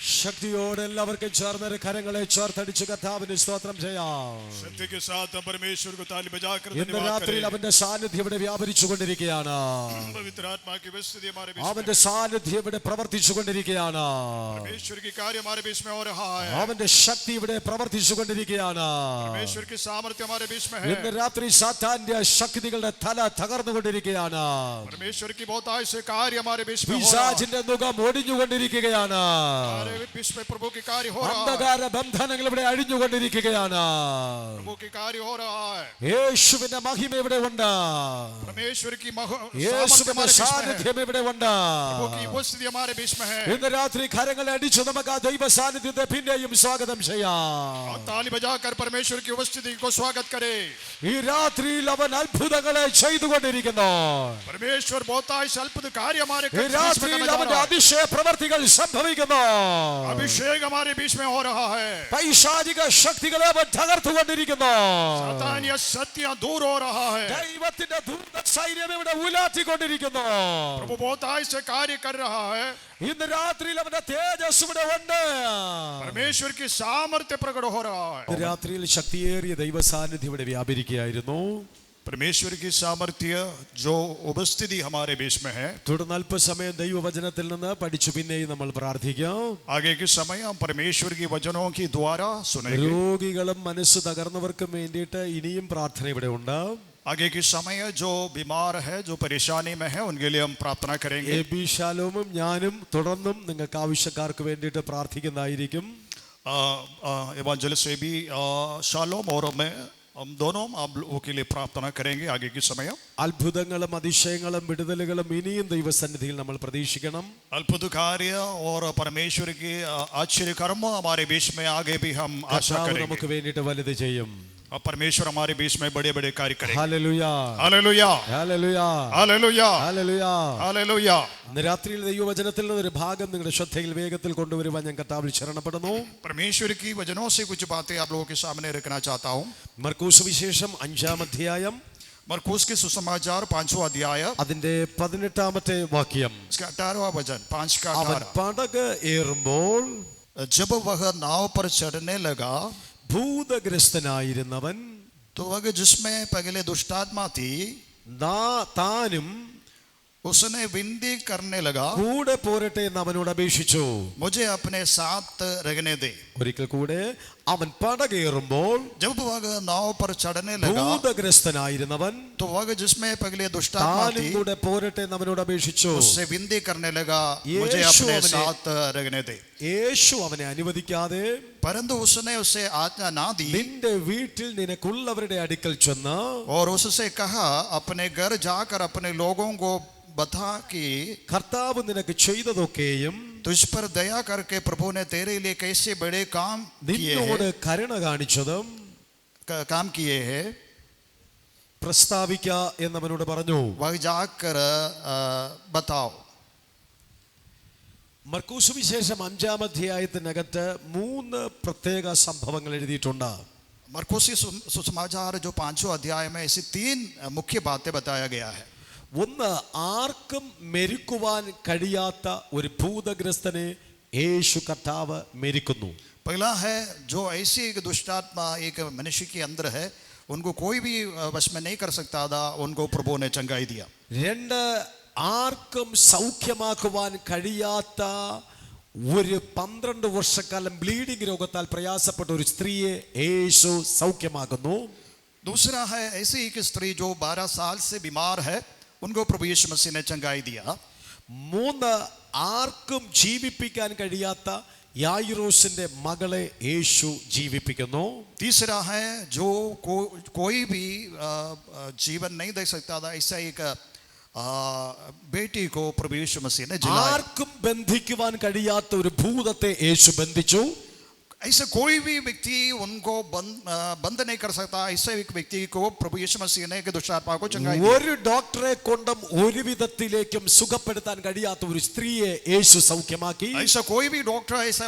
ശക്തിയോടെ എല്ലാവർക്കും ചേർന്ന് കരങ്ങളെ ചേർത്തടിച്ച് കർത്താവിന് സ്തോത്രം ചെയ്യാം. शक्ति के साथ हम परमेश्वर को ताली बजाकर ഇന്ന് धन्यवाद രാത്രിയിൽ करें। അവന്റെ സാന്നിധ്യം ഇവിടെ വ്യാപരിച്ചു കൊണ്ടിരിക്കുകയാണ്. पवित्र आत्मा की उपस्थिति हमारे बीच में അവന്റെ സാന്നിധ്യം ഇവിടെ പ്രവർത്തിച്ചു കൊണ്ടിരിക്കുകയാണ്. परमेश्वर की कार्य हमारे बीच में हो रहा है। അവന്റെ ശക്തി ഇവിടെ പ്രവർത്തിച്ചു കൊണ്ടിരിക്കുകയാണ്. परमेश्वर की सामर्थ्य हमारे बीच में ഇന്ന് है। രാത്രി സാത്താന്റെ ശക്തികളുടെ തല തകർന്നുകൊണ്ടിരിക്കുകയാണ്. परमेश्वर की बहुत से कार्य हमारे बीच में हो रहा है। പിശാചിന്റെ മുഖം ഒടിഞ്ഞുകൊണ്ടിരിക്കുകയാണ്. हमारे बीच में प्रभु की कार्य हो रहा है। അന്ധകാര ബന്ധനങ്ങൾ ഇവിടെ അഴിഞ്ഞുകൊണ്ടിരിക്കുകയാണ്. प्रभु की कार्य हो रहा है। യേശുവിന്റെ മഹിമ ഇവിടെ ഉണ്ട്. परमेश्वर की सामर्थ्य യേശുവിന്റെ हमारे बीच में है। സാന്നിധ്യം ഇവിടെ ഉണ്ട്. प्रभु की उपस्थिति हमारे बीच में है। ഇന്ന് രാത്രി കരങ്ങളെ അടിച്ച് നമുക്ക് ആ ദൈവ സാന്നിധ്യത്തെ പിന്നെയും സ്വാഗതം ചെയ്യാം. और ताली बजाकर परमेश्वर की उपस्थिति को स्वागत करें। ഈ രാത്രിയിൽ അവൻ അത്ഭുതങ്ങളെ ചെയ്തുകൊണ്ടിരിക്കുന്നു. परमेश्वर बहुत से अद्भुत कार्य हमारे ഈ രാത്രിയിൽ അവന്റെ അതിശയ പ്രവർത്തികൾ സംഭവിക്കുന്നു. अभिषेक हमारे बीच में हो रहा है। പൈശാചിക ശക്തികളെ അവൻ തകർത്തുകൊണ്ടിരിക്കുന്നു. सातानिया सत्य दूर हो रहा है। ദൈവത്തിന്റെ ദൂത സൈന്യം ഇവിടെ ഉലാറ്റിക്കൊണ്ടിരിക്കുന്നു. प्रभु बहुत से कार्य कर रहा है। ഇന്ന് രാത്രിയിൽ അവന്റെ തേജസ് ഇവിടെ ഉണ്ട്. परमेश्वर की सामर्थ्य प्रकट हो रहा है। ഇന്ന് രാത്രിയിൽ ശക്തിയേറിയ ദൈവ സാന്നിധ്യം ഇവിടെ വ്യാപരിക്കുകയായിരുന്നു. परमेश्वर की सामर्थ्य जो उपस्थिति हमारे बीच में है। തുടർന്ന് അല്പസമയം ദൈവവചനത്തിൽ നിന്ന് പഠിച്ചു പിന്നെയും നമ്മൾ പ്രാർത്ഥിക്കാം. आगे के समय हम परमेश्वर की वचनों की द्वारा सुनेंगे। രോഗികളും മനസ്സ് തകർന്നവർക്കും വേണ്ടിയിട്ട് ഇനിയും പ്രാർത്ഥന ഇവിടെ ഉണ്ട്. आगे के समय जो बीमार है, जो परेशानी में है, उनके लिए हम प्रार्थना करेंगे। എബി ഷാലോമും ഞാനും തുടർന്നും നിങ്ങൾക്ക് ആവശ്യക്കാർക്ക് വേണ്ടിയിട്ട് പ്രാർത്ഥിക്കുന്നതായിരിക്കും. इवांजेलिस्ट एबी शालोम और मैं हम दोनों आप लोगों के लिए प्रार्थना करेंगे आगे के समय। അത്ഭുതങ്ങളും അതിശയങ്ങളും വിടുതലുകളും ഇനിയും ദൈവസന്നിധിയിൽ നമ്മൾ പ്രതീക്ഷിക്കണം. अद्भुत कार्य और परमेश्वर के आश्चर्य कर्म हमारे बीच में आगे भी हम आशा കർത്താവ് करेंगे। നമുക്ക് വേണ്ടിയിട്ട് വലുത് ചെയ്യും. और परमेश्वर हमारे बीच में बड़े बड़े कार्य करेंगे। Hallelujah hallelujah hallelujah hallelujah hallelujah. Hallelujah. ഇന്ന് രാത്രിയിൽ ദൈവവചനത്തിൽ നിന്ന് ഒരു ഭാഗം നിങ്ങളുടെ ശ്രദ്ധയിൽ വേഗത്തിൽ കൊണ്ടുവരുവാൻ ഞാൻ കർത്താവിൽ ശരണപ്പെടുന്നു. परमेश्वर की वचनों से कुछ बातें आप लोगों के सामने रखना चाहता हूँ। മർക്കോസ് വിശേഷം 5-ാം അധ്യായം मरकुस के सुसमाचार 5वां अध्याय അതിന്റെ 18-ാമത്തെ വാക്യം. इसका 18वां वचन 5 का അവൻ 18। പടക് ഏറുമ്പോൾ जब वह नाव पर चढ़ने लगा ഭൂതഗ്രസ്തനായിരുന്നവൻ तो वह जिसमें पहले दुष्टात्मा थी താനും उसने विनती करने लगा, കൂടെ പോരട്ടെ എന്ന് അവനോട് അപേക്ഷിച്ചു. मुझे अपने साथ रहने दे। ഒരിക്കൽ കൂടെ അവൻ പടകേറുമ്പോൾ जब वह नाव पर चढ़ने लगा ഭൂതഗ്രസ്തനായിരുന്നവൻ तो वह जिसमें पहले दुष्टात्मा താനും थी കൂടെ പോരട്ടെ എന്ന് അവനോട് അപേക്ഷിച്ചു. उससे विनती करने लगा, मुझे यीशु अपने अपने- साथ रहने दे। യേശു അവനെ അനുവദിക്കാതെ परंतु उसने उसे आज्ञा ना दी നിന്റെ വീട്ടിൽ നിനക്കുള്ളവരുടെ അടുക്കൽ ചെന്ന് और उससे कहा, अपने घर जाकर अपने लोगों को बता कि കർത്താവ് നിനക്ക് ചെയ്തതൊക്കെയും तुझ पर दया करके प्रभु ने तेरे लिए कैसे बड़े काम നിന്നോട് കരുണ കാണിച്ചതും किए हैं പ്രസ്താവിക്ക എന്നവനോട് പറഞ്ഞു. वह जाकर बताओ। മർക്കോസ് വിശേഷം 5-ാം അധ്യായത്തിനകത്ത് 3 പ്രത്യേക സംഭവങ്ങൾ എഴുതിയിട്ടുണ്ട്. मरकुस की सुसमाचार जो 5वां अध्याय में ऐसी 3 मुख्य बातें बताया गया है। ഒന്ന്, ആർക്കും മെരുക്കുവാൻ കഴിയാത്ത ഒരു ഭൂതഗ്രസ്തനെ യേശു കർത്താവ് മെരുക്കുന്നു. पहला है जो ऐसी एक दुष्टात्मा एक मनुष्य के अंदर है, उनको कोई भी वश में नहीं कर सकता था, उनको प्रभु ने चंगाई दिया। 2, ആർക്കും സൗഖ്യമാക്കുവാൻ കഴിയാത്ത ഒരു 12 വർഷക്കാലം ബ്ലീഡിംഗ് രോഗത്താൽ പ്രയാസപ്പെട്ട ഒരു സ്ത്രീയെ യേശു സൗഖ്യമാക്കുന്നു. दूसरा है ऐसी एक स्त्री जो 12 साल से बीमार है, उनको प्रभु यीशु मसीह ने चंगाई दिया। 3, ആർക്കും ജീവിപ്പിക്കാൻ കഴിയാത്ത യായിറോസിന്റെ മകളെ യേശു ജീവിപ്പിക്കുന്നു. तीसरा है जो कोई भी जीवन नहीं दे सकता था, ऐसा एक बेटी को प्रभु यीशु मसीह ने जिलाया. ആർക്കും ബന്ധിക്കുവാൻ കഴിയാത്ത ഒരു ഭൂതത്തെ യേശു ബന്ധിച്ചു. ऐसे कोई भी व्यक्ति उनको बंद नहीं कर सकता, ऐसे एक व्यक्ति को प्रभु यीशु मसीह ने दुष्ट आत्मा को चंगाई दी. ഒരു ഡോക്ടറെ കൊണ്ടും ഒരു വിധത്തിലേക്കും സുഖപ്പെടുത്താൻ കഴിയാത്ത ഒരു സ്ത്രീയെ യേശു സൗഖ്യമാക്കി. ऐसा कोई भी डॉक्टर ऐसा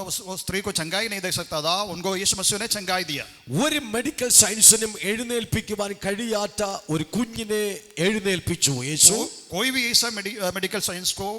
उस स्त्री को चंगाई नहीं दे सकता था, उनको यीशु मसीह ने चंगाई दिया. ഒരു മെഡിക്കൽ സയൻസിനും എഴുന്നേൽപ്പിക്കുവാൻ കഴിയാത്ത ഒരു കുഞ്ഞിനെ എഴുന്നേൽപ്പിച്ചു യേശു. कोई भी ऐसा मेडिकल साइंस को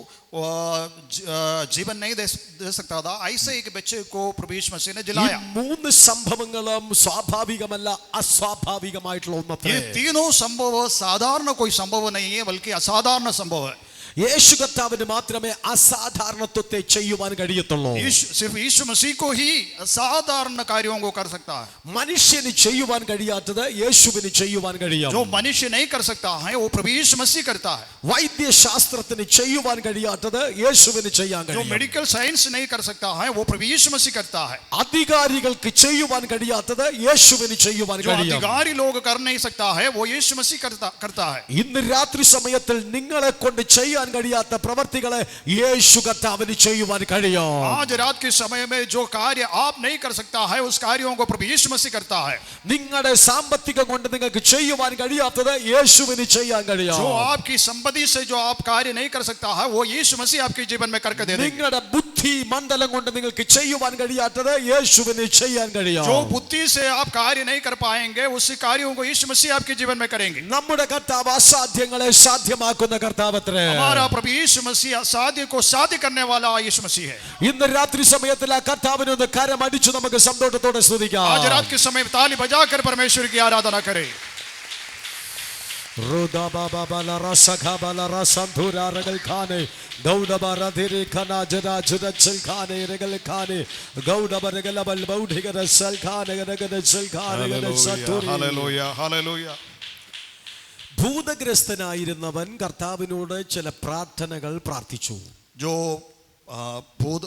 जीवन नहीं दे सकता था, ऐसे एक बच्चे को प्रभु यीशु मसीह ने जिलाया. മൂന്ന് സംഭവങ്ങളും സ്വാഭാവികമല്ല, അസ്വാഭാവികമായിട്ടുള്ള ഒന്നത്രേ. ये तीनों संभव साधारण कोई संभव नहीं है, बल्कि असाधारण संभव है. യേശു കർത്താവിന് മാത്രമേ അസാധാരണത്വത്തെ ചെയ്യുവാൻ കഴിയത്തുള്ളൂ. सिर्फ यीशु मसीह को ही असाधारण कार्यों को कर सकता है. മനുഷ്യന് ചെയ്യുവാൻ കഴിയാത്തത് യേശുവിന് ചെയ്യുവാൻ കഴിയും. जो मनुष्य नहीं कर सकता है वो प्रभु यीशु मसीह करता है. വൈദ്യശാസ്ത്രത്തിന് ചെയ്യുവാൻ കഴിയാത്തത് യേശുവിന് ചെയ്യാൻ जो കഴിയും. मेडिकल साइंस नहीं कर सकता है वो प्रभु यीशु मसीह करता है. അധികാരികൾക്ക് ചെയ്യുവാൻ കഴിയാത്തത് യേശുവിന് ചെയ്യുവാൻ जो കഴിയും. अधिकारी लोग कर नहीं सकता है वो यीशु मसीह करता है. ഇന്ന് രാത്രി സമയത്തിൽ നിങ്ങളെ കൊണ്ട് ചെയ്യാൻ കഴിയാത്ത പ്രവർത്തികളെ യേശു കർത്താവിന് ചെയ്യുവാൻ കഴിയും. आज रात के समय में जो कार्य आप नहीं कर सकता है उस कार्यों को प्रभु यीशु मसीह करता है. നിങ്ങളുടെ സാമ്പത്തികം കൊണ്ട് നിങ്ങൾക്ക് ചെയ്യുവാൻ കഴിയാത്തത് യേശുവിന് ചെയ്യാൻ കഴിയും. जो आपकी संपत्ति से जो आप कार्य नहीं कर सकता है वो यीशु मसीह आपके जीवन में करके दे देंगे. നിങ്ങളുടെ ബുദ്ധി മണ്ഡലം കൊണ്ട് നിങ്ങൾക്ക് ചെയ്യുവാൻ കഴിയാത്തത് യേശുവിന് ചെയ്യാൻ കഴിയും. जो बुद्धि से आप कार्य नहीं कर पाएंगे उसी कार्यों को यीशु मसीह आपके जीवन में करेंगे. നമ്മുടെ കർത്താവ് അസാധ്യങ്ങളെ സാധ്യമാക്കുന്ന കർത്താവത്രേ. हमारा प्रभु यीशु मसीह असाध्य को साध्य करने वाला यीशु मसीह है. ഇന്ന് രാത്രി സമയത്തിൽ ആ കർത്താവിനെ ഒന്ന് കരമടിച്ചു നമുക്ക് സന്തോഷത്തോടെ സ്തുതിക്കാം. आज रात के समय ताली बजाकर परमेश्वर की आराधना करें. Roda baba bala rasa kabala rasanthura regal khane gauda bara dhiri khana jada jada chil khane regal khane gauda bara regal bal baudhi gara sal khane regal chil khane regal sathuri. Hallelujah hallelujah. ഭൂതഗ്രസ്തനായിരുന്നവൻ കർത്താവിനോട് ചില പ്രാർത്ഥനകൾ പ്രാർത്ഥിച്ചു. जो भूत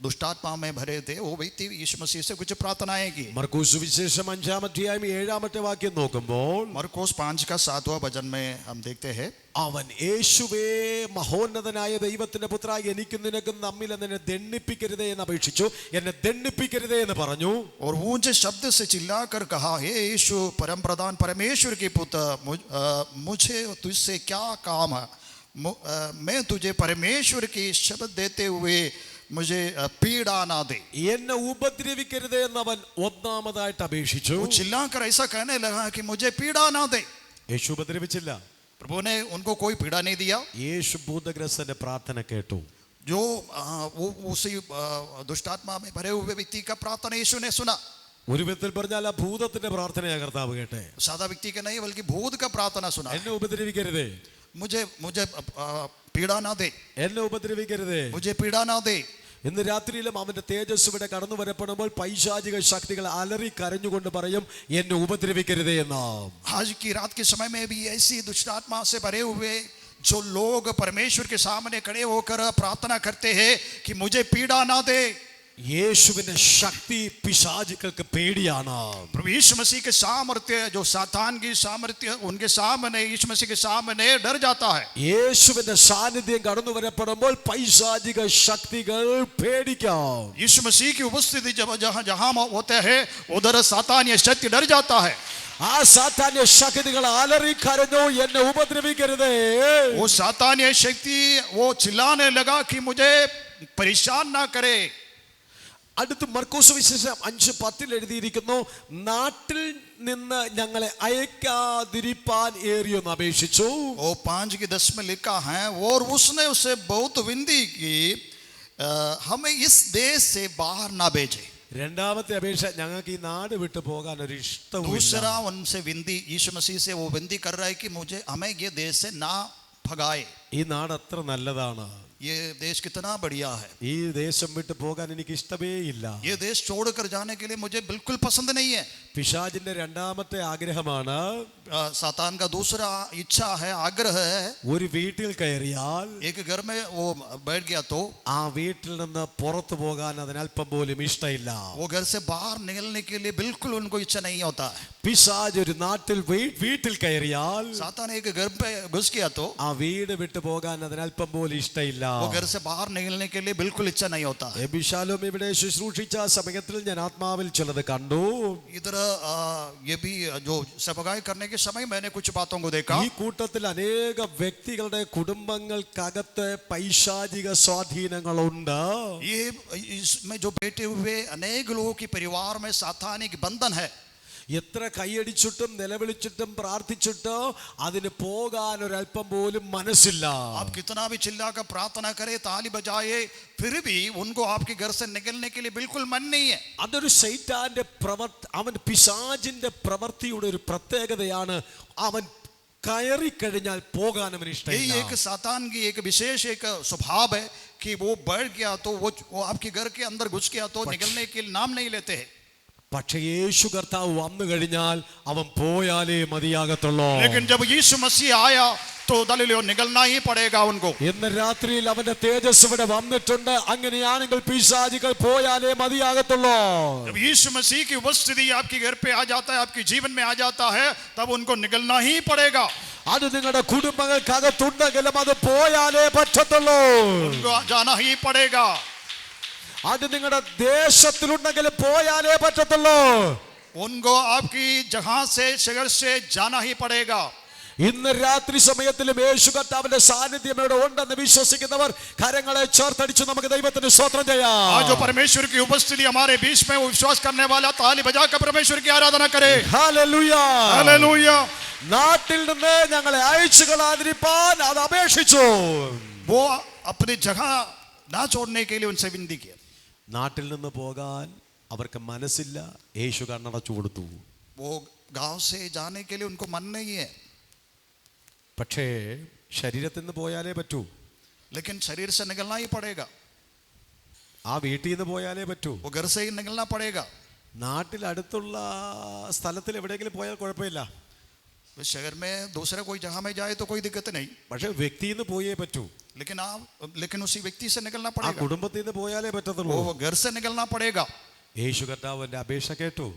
दुष्टात्मा में भरे थे वो व्यक्ति यीशु मसीह से कुछ प्रार्थनाएं की. മർക്കോസ് സുവിശേഷം 5-ാം അധ്യായം 7-ാമത്തെ വാക്യം നോക്കുമ്പോൾ मरकोस 5 का 7वां वचन में हम देखते हैं, അവൻ യേശുവേ മഹോന്നതനായ ദൈവത്തിന്റെ പുത്ര, എനിക്കും നിനക്കും തമ്മിൽ എന്നെ ദണ്ഡിപ്പിക്കരുതേ എന്ന് അപേക്ഷിച്ചു. എന്നെ ദണ്ഡിപ്പിക്കരുതേ എന്ന് പറഞ്ഞു. और ऊंचे शब्द से चिल्लाकर कहा, हे यीशु परम प्रधान परमेश्वर के पुत्र, मुझे तुझसे क्या काम है? मैं तुझे परमेश्वर की शब्द देते हुए मुझे पीड़ा ना दे. എന്നെ ഉപദ്രവിക്കരുതേ എന്ന് അവൻ ഒന്നാമതായിട്ട് അപേക്ഷിച്ചു. वो चिल्लाकर ऐसा कहने लगा कि मुझे पीड़ा ना दे. യേശു ഉപദ്രവിച്ചില്ല. प्रभु ने उनको कोई पीड़ा नहीं दिया. യേശു ഭൂതഗ്രസ്തന്റെ പ്രാർത്ഥന കേട്ടു. जो वो उसी दुष्टात्मा में भरे हुए व्यक्ति का प्रार्थना यीशु ने सुना. ഒരു വിധത്തിൽ പറഞ്ഞാൽ ആ ഭൂതത്തിന്റെ പ്രാർത്ഥനയാ കർത്താവ് കേട്ടെ. सादा व्यक्ति का नहीं बल्कि भूत का प्रार्थना सुना. എന്നെ ഉപദ്രവിക്കരുതേ, मुझे पीड़ा ना दे, എന്നെ ഉപദ്രവിക്കരുതേ. मुझे पीड़ा ना दे. ഇന്ന് രാത്രിയിലും അവന്റെ തേജസ് ഇവിടെ കടന്നു വരപ്പെടുമ്പോൾ പൈശാചിക ശക്തികൾ അലറി കരഞ്ഞുകൊണ്ട് പറയും, എന്നെ ഉപദ്രവിക്കരുതേ എന്ന്. आज की रात के समय में भी ऐसी दुष्ट आत्मा से भरे हुए जो लोग परमेश्वर के सामने खड़े होकर प्रार्थना करते हैं कि मुझे पीड़ा ना दे. യേശുവിന്റെ ശക്തി പിശാചുക്കൾക്ക് പേടിയാണ്. प्रभु यीशु मसीह के सामर्थ्य, जो सातान की सामर्थ्य, उनके सामने यीशु मसीह के सामने डर जाता है. യേശുവിന്റെ സാന്നിധ്യം കടന്നു വരപ്പെടുമ്പോൾ പൈശാചിക ശക്തികൾ പേടിക്കാം. यीशु मसीह की उपस्थिति जब जहां होते हैं उधर सातान या शक्ति डर जाता है. ആ സാത്താന്യ ശക്തികൾ അലറി കരഞ്ഞു, എന്നെ ഉപദ്രവിക്കരുതേ. वो सातान या शक्ति वो चिल्लाने लगा कि मुझे परेशान ना करे. അടുത്ത് മർക്കോസ് വിശേഷം 5:10 എഴുതിയിരിക്കുന്നു, നാട്ടിൽ നിന്ന് ഞങ്ങളെ അയക്കാതിരിപ്പാൻ ഏറിയൊന്ന് അപേക്ഷിച്ചു. वो 5:10 में लिखा है, और उसने उसे बहुत विनती की, हमें इस देश से बाहर ना भेजे. രണ്ടാമത്തെ അപേക്ഷ, ഞങ്ങൾക്ക് ഈ നാട് വിട്ടു പോകാൻ ഒരു ഇഷ്ടവും. दूसरा उनसे विनती, यीशु मसीह से वो विनती कर रहा है कि मुझे हमें ये देश से ना भगाए. ഈ നാട് അത്ര നല്ലതാണ്. ये देश कितना बढ़िया है, ഈ ദേശം വിട്ടു പോകാൻ എനിക്ക് ഇഷ്ടമേ ഇല്ല. ये देश छोड़कर जाने के लिए मुझे बिल्कुल पसंद नहीं है. പിശാചിന്റെ രണ്ടാമത്തെ ആഗ്രഹമാണ് सातान का दूसरा इच्छा है, आग्रह है, ഒരു വീട്ടിൽ കയറിയാൽ एक घर में वो बैठ गया तो ആ വീട്ടിൽ നിന്ന് പുറത്തു പോകാൻ അതിന് അല്പം പോലും ഇഷ്ടമില്ല. वो घर से बाहर निकलने के लिए बिल्कुल उनको इच्छा नहीं होता है. പിശാച് ഒരു നാട്ടിൽ വീട്ടിൽ കയറിയാൽ सातान एक घर पे घुस गया तो ആ വീട് വിട്ടു പോകാൻ അതിന് അല്പം പോലും ഇഷ്ടമില്ല. वो घर से बाहर निकलने के लिए बिल्कुल इच्छा नहीं होता है. എബിശാലോം ഇവിടെ ശുശ്രൂഷിച്ച സമയത്തിൽ ഞാൻ ആത്മാവിൽ ചിലത് കണ്ടു. इधर ये भी जो सेवकाई करने के समय मैंने कुछ बातों को देखा. ഈ കൂട്ടത്തിൽ അനേക വ്യക്തികളുടെ കുടുംബങ്ങൾക്കകത്ത് പൈശാചിക സ്വാധീനങ്ങളുണ്ട്. ये इसमें जो बैठे हुए अनेक लोगों के परिवार में सातानिक बंधन है. എത്ര കൈയടിച്ചിട്ടും നിലവിളിച്ചിട്ടും പ്രാർത്ഥിച്ചിട്ടോ അതിന് പോകാൻ ഒരല്പം പോലും മനസ്സില്ല. आप कितना भी चिल्लाकर प्रार्थना करे, ताली बजाए, फिर भी उनको आपके घर से निकलने के लिए बिल्कुल मन नहीं है. അതൊരു സൈത്താന്റെ അവൻ പിശാചിന്റെ പ്രവൃത്തിയുടെ ഒരു പ്രത്യേകതയാണ്. അവൻ കയറി കഴിഞ്ഞാൽ പോകാൻ അവന് यही ഇഷ്ടമില്ല. एक सातान की एक विशेष एक स्वभाव है कि वो बढ़ गया तो वो आपके घर के अंदर घुस गया तो निकलने के लिए नाम नहीं लेते हैं. പക്ഷേ യേശു കർത്താവ് വന്നു കഴിഞ്ഞാൽ അവൻ പോയാലേ മതിയാകത്തുള്ളൂ. लेकिन जब यीशु मसीह आया तो दलीलो निकलना ही पड़ेगा उनको. ഇന്ന് രാത്രിയിൽ അവന്റെ തേജസ് ഇവിടെ വന്നിട്ടുണ്ട്. അങ്ങനെയാണെങ്കിൽ പിശാചികൾ പോയാലേ മതിയാകത്തുള്ളൂ. जब यीशु मसीह की उपस्थिति आपके घर पे आ जाता है, आपके जीवन में आ जाता है, तब उनको निकलना ही पड़ेगा. അത് നിങ്ങളുടെ കുടുംബങ്ങൾക്കകത്തുണ്ടെങ്കിലും അത് പോയാലേ പറ്റത്തുള്ളൂ. उनको जाना ही पड़ेगा. അത് നിങ്ങളുടെ ദേശത്തിലുണ്ടെങ്കിലും പോയാലേ പറ്റത്തുള്ളൂ. उनको आपकी जगह से शहर से जाना ही पड़ेगा. ഇന്ന് രാത്രി സമയത്തിലും യേശു കർത്താവിന്റെ സാന്നിധ്യം ഇവിടെ ഉണ്ടെന്ന് വിശ്വസിക്കുന്നവർ കരങ്ങളെ ചേർത്തടിച്ച് നമുക്ക് ദൈവത്തിന് സ്തോത്രം ചെയ്യാം. आज जो परमेश्वर की उपस्थिति हमारे बीच में, वो विश्वास करने वाला ताली बजाकर परमेश्वर की आराधना करे. ഹല്ലേലൂയ. हालेलुया. നാട്ടിൽ നിന്ന് ഞങ്ങളെ അയച്ചു കളയാതിരിപ്പാൻ അത് അപേക്ഷിച്ചു. वो अपनी जगह ना छोड़ने के लिए उनसे विनती किया. നാട്ടിൽ നിന്ന് പോകാൻ അവർക്ക് മനസ്സില്ല. യേശു കണ്ണടച്ചു കൊടുത്തു. वो गांव से जाने के लिए उनको मन नहीं है. പക്ഷേ ശരീരത്തിൽ നിന്ന് പോയാലേ പറ്റൂ. लेकिन शरीर से निकलना ही पड़ेगा. ആ വീട്ടിൽ നിന്ന് പോയാലേ പറ്റൂ. वो घर से ही निकलना पड़ेगा. നാട്ടിൽ അടുത്തുള്ള സ്ഥലത്തിൽ എവിടെയെങ്കിലും പോയാൽ കുഴപ്പമില്ല. शहर में दूसरे कोई जगह में जाए तो कोई दिक्कत नहीं. പക്ഷെ വ്യക്തിയിൽ നിന്ന് പോയേ പറ്റൂ. लेकिन उसी व्यक्ति से निकलना ആ पड़ेगा. കുടുംബത്തിൽ നിന്ന് പോയാലേ പറ്റത്തുള്ളൂ. वो घर से निकलना पड़ेगा. യേശു കർത്താവിന്റെ അപേക്ഷ കേട്ടു.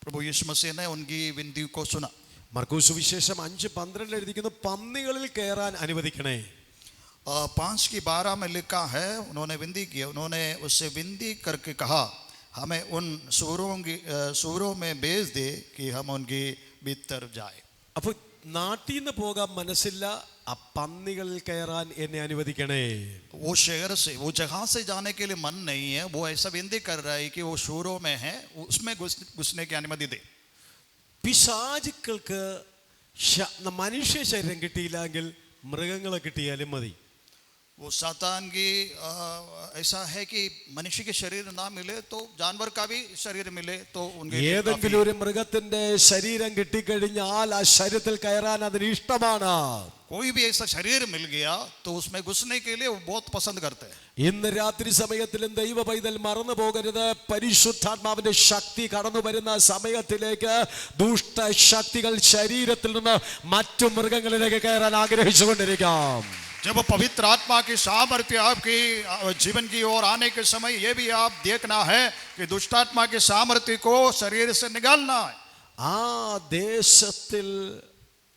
प्रभु यीशु मसीह ने उनकी विनती को सुना. മർക്കോസ് സുവിശേഷം 5:12 എഴുതിയിരിക്കുന്നു, പന്നികളിൽ കയറാൻ അനുവദിക്കണേ. 5:12 में लिखा है, उन्होंने विनती की. उन्होंने उससे विनती करके कहा, हमें उन सूरों में भेज दे कि हम उनकी भीतर जाए. അപ്പൊ നാട്ടിൽ നിന്ന് പോകാൻ മനസ്സില്ല, ആ പന്നികളിൽ കയറാൻ എന്നെ അനുവദിക്കണേ. वो शहर से, वो जगह से जाने के लिए मन नहीं है. वो ऐसा विनती कर रहा है कि वो सूरों में है, उसमें घुसने की अनुमति दे. പിശാചുക്കൾക്ക് മനുഷ്യ ശരീരം കിട്ടിയില്ലെങ്കിൽ മൃഗങ്ങളെ കിട്ടിയാലും മതി. वो सातान की ऐसा है कि मनुष्य के शरीर ना मिले तो जानवर का भी शरीर मिले तो उनके ഏതെങ്കിലും ഒരു മൃഗത്തിന്റെ ശരീരം കിട്ടിക്കഴിഞ്ഞാൽ ആ ശരീരത്തിൽ കയറാൻ അതിന് ഇഷ്ടമാണ്. कोई भी ऐसा शरीर मिल गया तो उसमें घुसने के लिए वो बहुत पसंद करते हैं. ഇന്ന് രാത്രി സമയത്തിലും ദൈവ പൈതൽ മറന്നു പോകരുത്. പരിശുദ്ധാത്മാവിന്റെ ശക്തി കടന്നു വരുന്ന സമയത്തിലേക്ക് ദുഷ്ട ശക്തികൾ ശരീരത്തിൽ നിന്ന് മറ്റു മൃഗങ്ങളിലേക്ക് കയറാൻ ആഗ്രഹിച്ചുകൊണ്ടിരിക്കാം. जब पवित्र आत्मा की सामर्थ्य आपकी जीवन की ओर आने के समय ये भी आप देखना है कि दुष्टात्मा की सामर्थ्य को शरीर से निकालना है. ആ ദേശത്തിൽ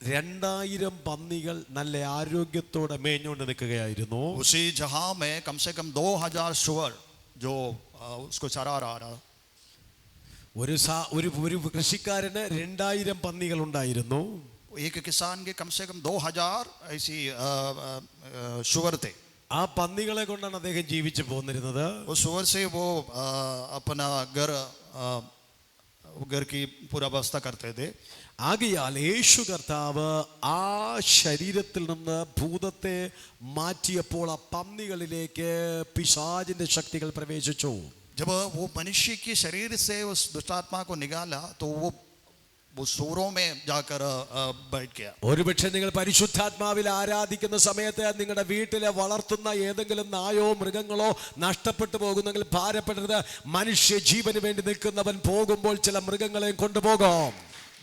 2000 പന്നികൾ നല്ല ആരോഗ്യത്തോടെ മേഞ്ഞുകൊണ്ട് നിൽക്കുകയായിരുന്നു. उसी जहां में कम से कम 2000 सुअर जो उसको चरा रहा. ഒരു കൃഷിക്കാരന് 2000 പന്നികൾ ഉണ്ടായിരുന്നു. एक किसान के कम से कम 2000 ऐसी सुअर थे. ആ പന്നികളെ കൊണ്ടാണ് അദ്ദേഹം ജീവിച്ചു പോന്നിരുന്നത്. उस सुअर से वो अपना घर की पूरा व्यवस्था करते थे. ആകയാൽ യേശു കർത്താവ് ആ ശരീരത്തിൽ നിന്ന് ഭൂതത്തെ മാറ്റിയപ്പോൾ ആ പന്നികളിലേക്ക് പിശാചിന്റെ ശക്തികൾ പ്രവേശിച്ചു. जब वो मनुष्य के शरीर से उस दुष्टात्मा को निकाला तो वो वो सूरों में जाकर बैठ गया। ഒരുപക്ഷെ നിങ്ങൾ പരിശുദ്ധാത്മാവിൽ ആരാധിക്കുന്ന സമയത്ത് നിങ്ങളുടെ വീട്ടിലെ വളർത്തുന്ന ഏതെങ്കിലും നായോ മൃഗങ്ങളോ നഷ്ടപ്പെട്ടു പോകുന്നെങ്കിൽ ഭാരപ്പെടരുത്. മനുഷ്യ ജീവന് വേണ്ടി നിൽക്കുന്നവൻ പോകുമ്പോൾ ചില മൃഗങ്ങളെ കൊണ്ടുപോകും.